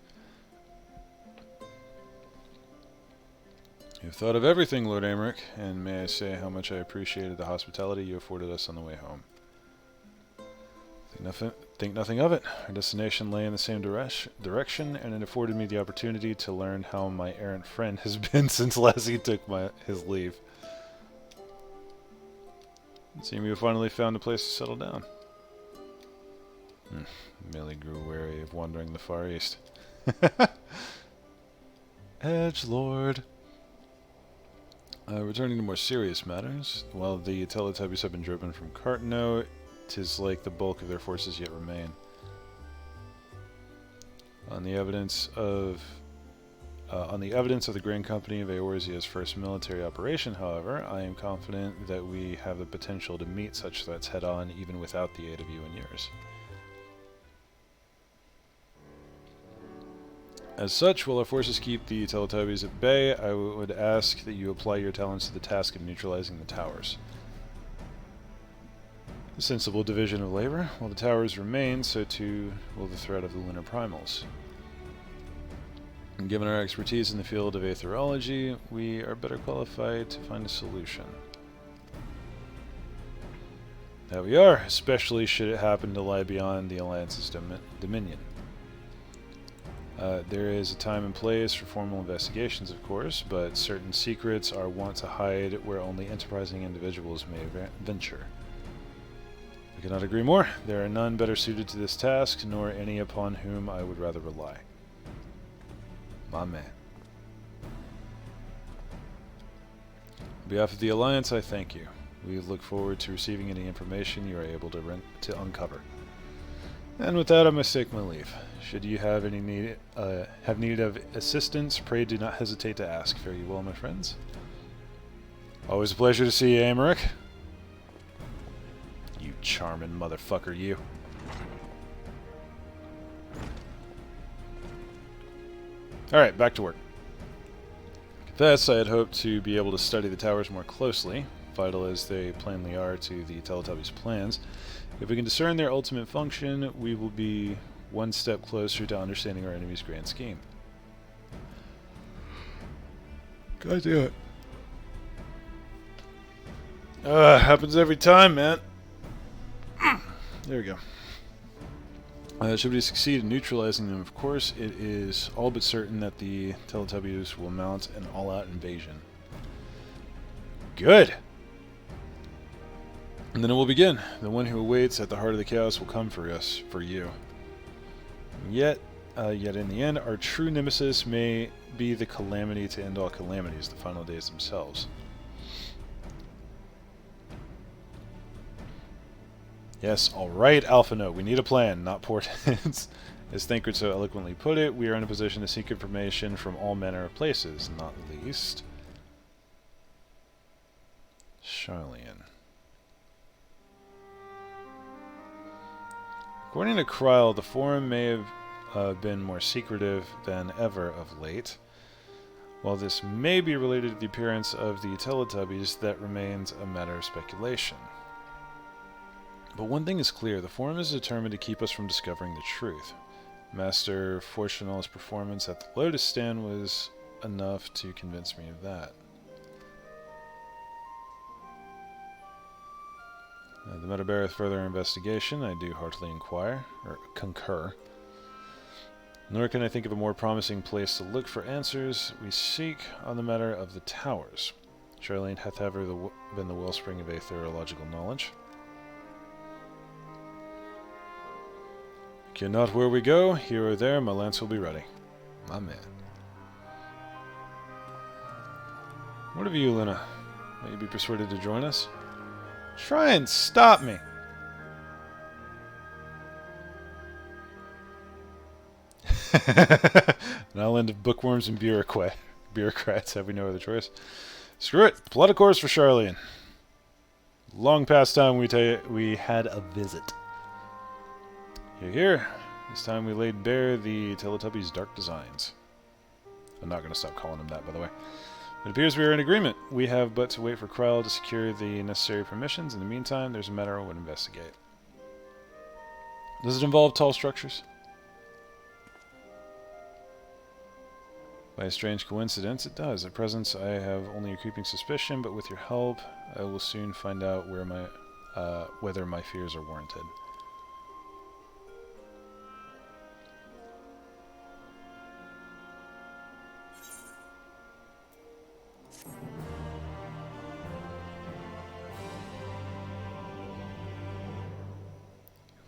[SPEAKER 1] You've thought of everything, Lord Amric, and may I say how much I appreciated the hospitality you afforded us on the way home. Think nothing of it. Our destination lay in the same direction, and it afforded me the opportunity to learn how my errant friend has been since last he took his leave. It seemed you finally found a place to settle down. Millie grew wary of wandering the Far East. Edgelord. Returning to more serious matters, while the Teletubbies have been driven from Cartano, 'tis like the bulk of their forces yet remain. On the evidence of the Grand Company of Eorzea's first military operation, however, I am confident that we have the potential to meet such threats head-on, even without the aid of you and yours. As such, while our forces keep the Teletubbies at bay, I would ask that you apply your talents to the task of neutralizing the towers. A sensible division of labor. While the towers remain, so too will the threat of the lunar primals. And given our expertise in the field of aetherology, we are better qualified to find a solution. That we are, especially should it happen to lie beyond the Alliance's dominion. There is a time and place for formal investigations, of course, but certain secrets are wont to hide where only enterprising individuals may venture. I cannot agree more. There are none better suited to this task, nor any upon whom I would rather rely. My man. On behalf of the Alliance, I thank you. We look forward to receiving any information you are able to uncover. And with that, I must take my leave. Should you have any need of assistance, pray do not hesitate to ask. Fare you well, my friends. Always a pleasure to see you, Amaric. You charming motherfucker, you. Alright, back to work. Confess, I had hoped to be able to study the towers more closely, vital as they plainly are to the Teletubbies' plans. If we can discern their ultimate function, we will be one step closer to understanding our enemy's grand scheme. Gotta do it. Happens every time, man. There we go. Should we succeed in neutralizing them, of course, it is all but certain that the Teletubbies will mount an all-out invasion. Good! And then it will begin. The one who awaits at the heart of the chaos will come for us, for you. Yet in the end, our true nemesis may be the calamity to end all calamities, the final days themselves. Yes, alright, Alpha Note, we need a plan, not portents. As Thancred so eloquently put it, we are in a position to seek information from all manner of places, not least Sharlayan. According to Kryl, the Forum may have been more secretive than ever of late. While this may be related to the appearance of the Teletubbies, that remains a matter of speculation. But one thing is clear, the Forum is determined to keep us from discovering the truth. Master Fortunal's performance at the Lotus Stand was enough to convince me of that. The matter beareth further investigation, I do heartily inquire, or concur. Nor can I think of a more promising place to look for answers we seek on the matter of the towers. Charlene hath ever been the wellspring of a theological knowledge. Care not where we go, here or there, my lance will be ready. My man. What of you, Luna? May you be persuaded to join us? Try and stop me! An island of bookworms and bureaucrats. Have we no other choice? Screw it! Plot a course for Charlene. Long past time we had a visit. Here. This time we laid bare the Teletubbies' dark designs. I'm not going to stop calling them that, by the way. It appears we are in agreement. We have but to wait for Kryl to secure the necessary permissions. In the meantime, there's a matter I would investigate. Does it involve tall structures? By a strange coincidence, it does. At present, I have only a creeping suspicion, but with your help, I will soon find out whether my fears are warranted.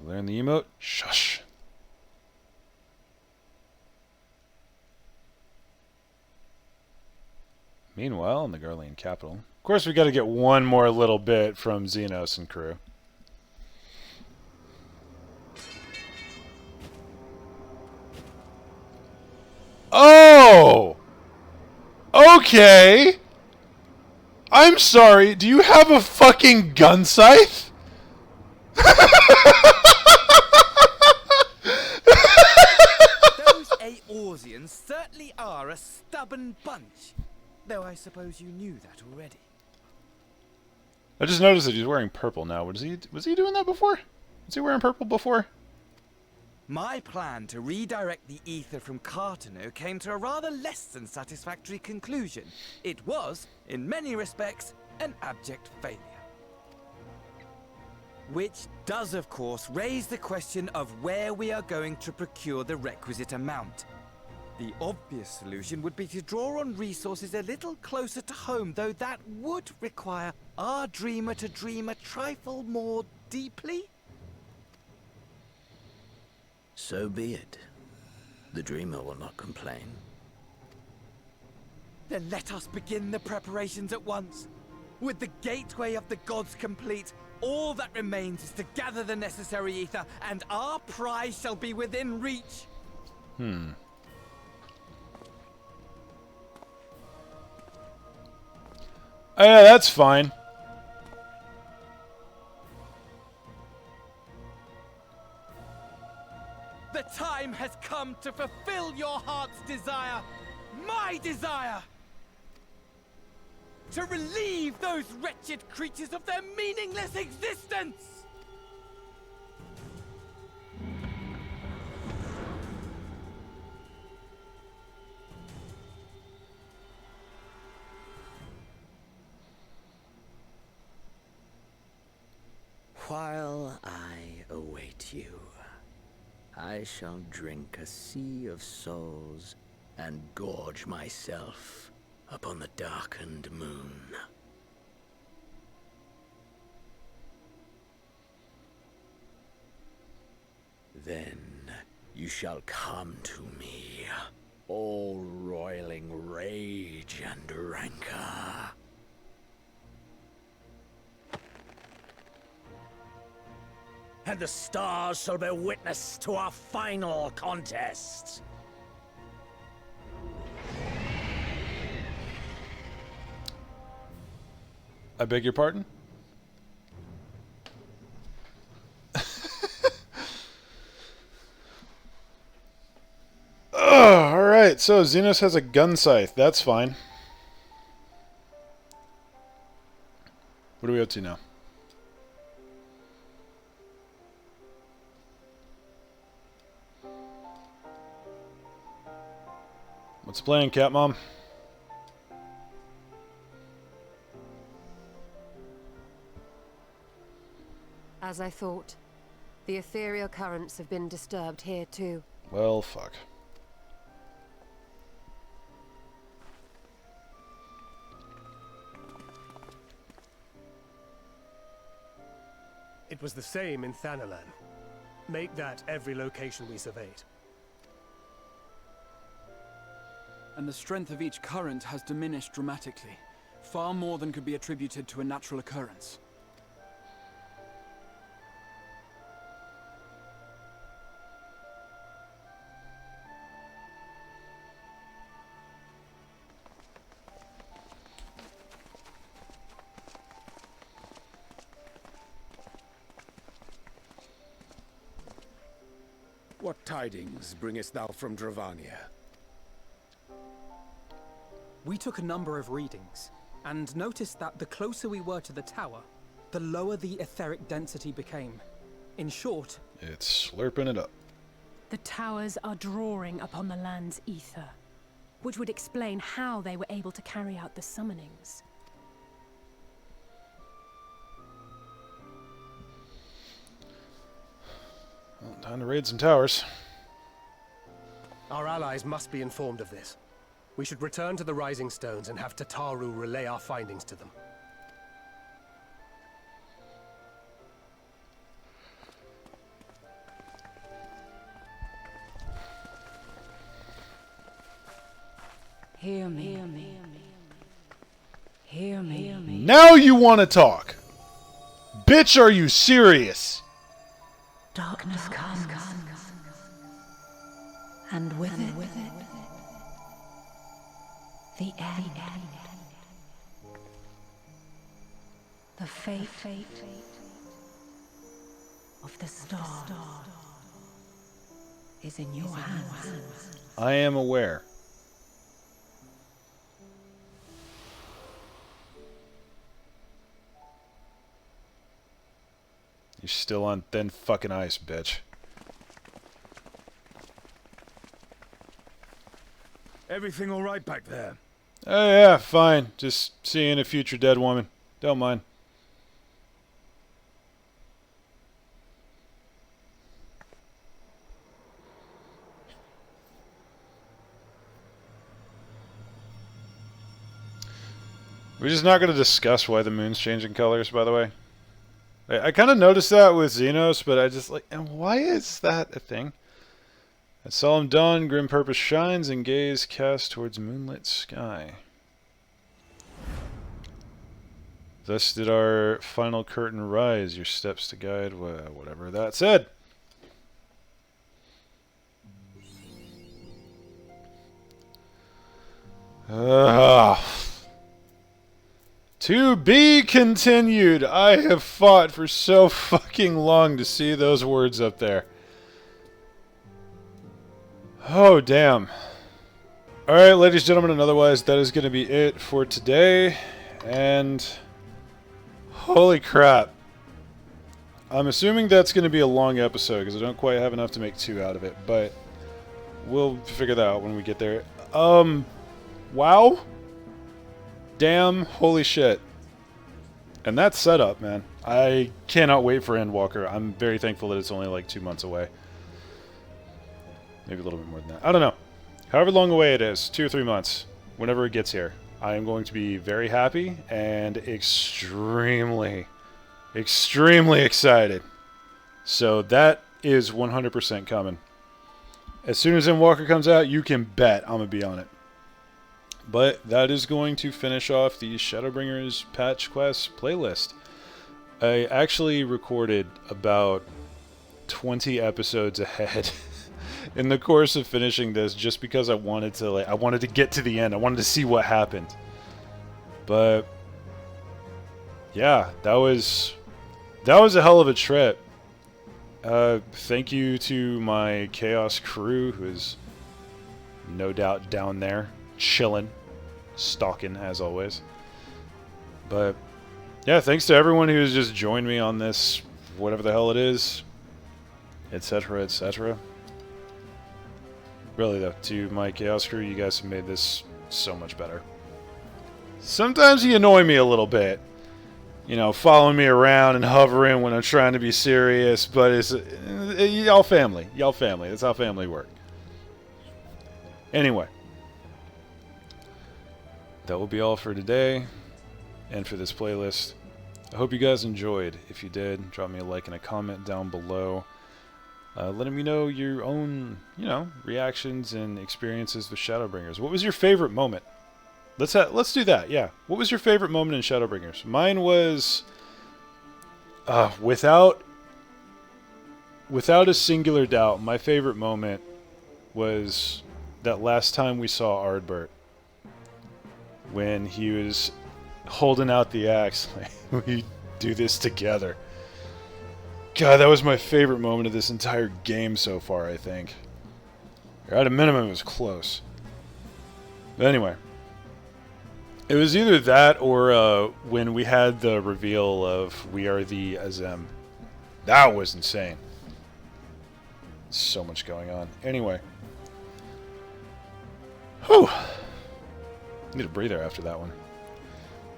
[SPEAKER 1] Learn the emote. Shush. Meanwhile, in the Garlean capital, of course, we got to get one more little bit from Xenos and crew. Oh! Okay! I'm sorry, do you have a fucking gun scythe?
[SPEAKER 11] Those Eorzeans certainly are a stubborn bunch. Though I suppose you knew that already.
[SPEAKER 1] I just noticed that he's wearing purple now. Was he doing that before? Was he wearing purple before?
[SPEAKER 11] My plan to redirect the ether from Cartano came to a rather less than satisfactory conclusion. It was, in many respects, an abject failure. Which does, of course, raise the question of where we are going to procure the requisite amount. The obvious solution would be to draw on resources a little closer to home, though that would require our dreamer to dream a trifle more deeply.
[SPEAKER 13] So be it. The dreamer will not complain.
[SPEAKER 11] Then let us begin the preparations at once. With the gateway of the gods complete, all that remains is to gather the necessary ether, and our prize shall be within reach.
[SPEAKER 1] Oh, yeah, that's fine.
[SPEAKER 11] The time has come to fulfill your heart's desire, my desire! To relieve those wretched creatures of their meaningless existence!
[SPEAKER 13] While I await you, I shall drink a sea of souls and gorge myself upon the darkened moon. Then you shall come to me, all roiling rage and rancor. And the stars shall bear witness to our final contest.
[SPEAKER 1] I beg your pardon? Alright, so Xenos has a gun scythe. That's fine. What are we up to now? What's the plan, Cat Mom?
[SPEAKER 14] As I thought. The ethereal currents have been disturbed here too.
[SPEAKER 1] Well, fuck.
[SPEAKER 8] It was the same in Thanalan. Make that every location we surveyed.
[SPEAKER 9] And the strength of each current has diminished dramatically. Far more than could be attributed to a natural occurrence.
[SPEAKER 10] What tidings bringest thou from Dravania?
[SPEAKER 4] We took a number of readings, and noticed that the closer we were to the tower, the lower the etheric density became. In short,
[SPEAKER 1] it's slurping it up.
[SPEAKER 5] The towers are drawing upon the land's ether, which would explain how they were able to carry out the summonings.
[SPEAKER 1] Well, time to raid some towers.
[SPEAKER 8] Our allies must be informed of this. We should return to the Rising Stones and have Tataru relay our findings to them.
[SPEAKER 15] Hear me. Hear me. Hear me. Hear me.
[SPEAKER 1] Now you want to talk. Bitch, are you serious?
[SPEAKER 15] Darkness comes. And with it, the end. The fate of the star is in your hands.
[SPEAKER 1] I am aware. You're still on thin fucking ice, bitch.
[SPEAKER 11] Everything all right back there?
[SPEAKER 1] Oh yeah, fine. Just seeing a future dead woman. Don't mind. We're just not going to discuss why the moon's changing colors, by the way. I kind of noticed that with Xenos, but I just like, and why is that a thing? At solemn dawn, grim purpose shines and gaze cast towards moonlit sky. Thus did our final curtain rise, your steps to guide, whatever that said. To be continued. I have fought for so fucking long to see those words up there. Oh, damn. Alright, ladies and gentlemen, and otherwise, that is going to be it for today. And holy crap. I'm assuming that's going to be a long episode because I don't quite have enough to make 2 out of it, but we'll figure that out when we get there. Wow. Damn, holy shit. And that's setup, man. I cannot wait for Endwalker. I'm very thankful that it's only like 2 months away. Maybe a little bit more than that. I don't know. However long away it is, 2 or 3 months, whenever it gets here, I am going to be very happy and extremely, extremely excited. So that is 100% coming. As soon as Endwalker comes out, you can bet I'm going to be on it. But that is going to finish off the Shadowbringers patch quest playlist. I actually recorded about 20 episodes ahead in the course of finishing this, just because I wanted to get to the end. I wanted to see what happened. But yeah, that was a hell of a trip. Thank you to my Chaos crew, who is no doubt down there chilling, stalking as always. But yeah, thanks to everyone who's just joined me on this, whatever the hell it is, etc., etc. Really though, to my Chaos crew, you guys have made this so much better. Sometimes you annoy me a little bit, you know, following me around and hovering when I'm trying to be serious. But it's y'all family. Y'all family. That's how family work. Anyway. That will be all for today and for this playlist. I hope you guys enjoyed. If you did, drop me a like and a comment down below. Letting me know your own, you know, reactions and experiences with Shadowbringers. What was your favorite moment? Let's do that. Yeah. What was your favorite moment in Shadowbringers? Mine was without a singular doubt, my favorite moment was that last time we saw Ardbert. When he was holding out the axe, like, we do this together. God, that was my favorite moment of this entire game so far, I think. Or at a minimum, it was close. But anyway. It was either that or when we had the reveal of we are the Azem. That was insane. So much going on. Anyway. Whew. Need a breather after that one.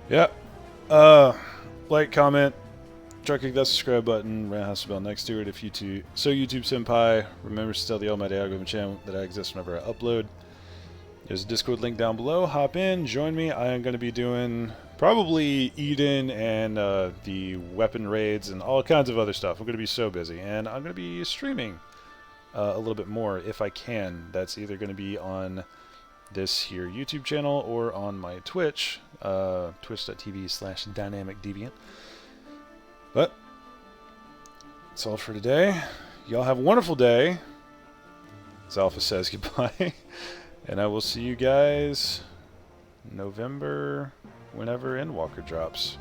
[SPEAKER 1] Yeah. Like, comment, try to click that subscribe button, has the bell next to it if YouTube. So YouTube Senpai, remember to tell the almighty algorithm channel that I exist whenever I upload. There's a Discord link down below. Hop in, join me. I am going to be doing probably Eden and the weapon raids and all kinds of other stuff. I'm going to be so busy, and I'm going to be streaming a little bit more if I can. That's either going to be on this here YouTube channel or on my Twitch, twitch.tv/dynamicdeviant. But that's all for today. Y'all have a wonderful day. As Alpha says goodbye. And I will see you guys November, whenever Endwalker drops.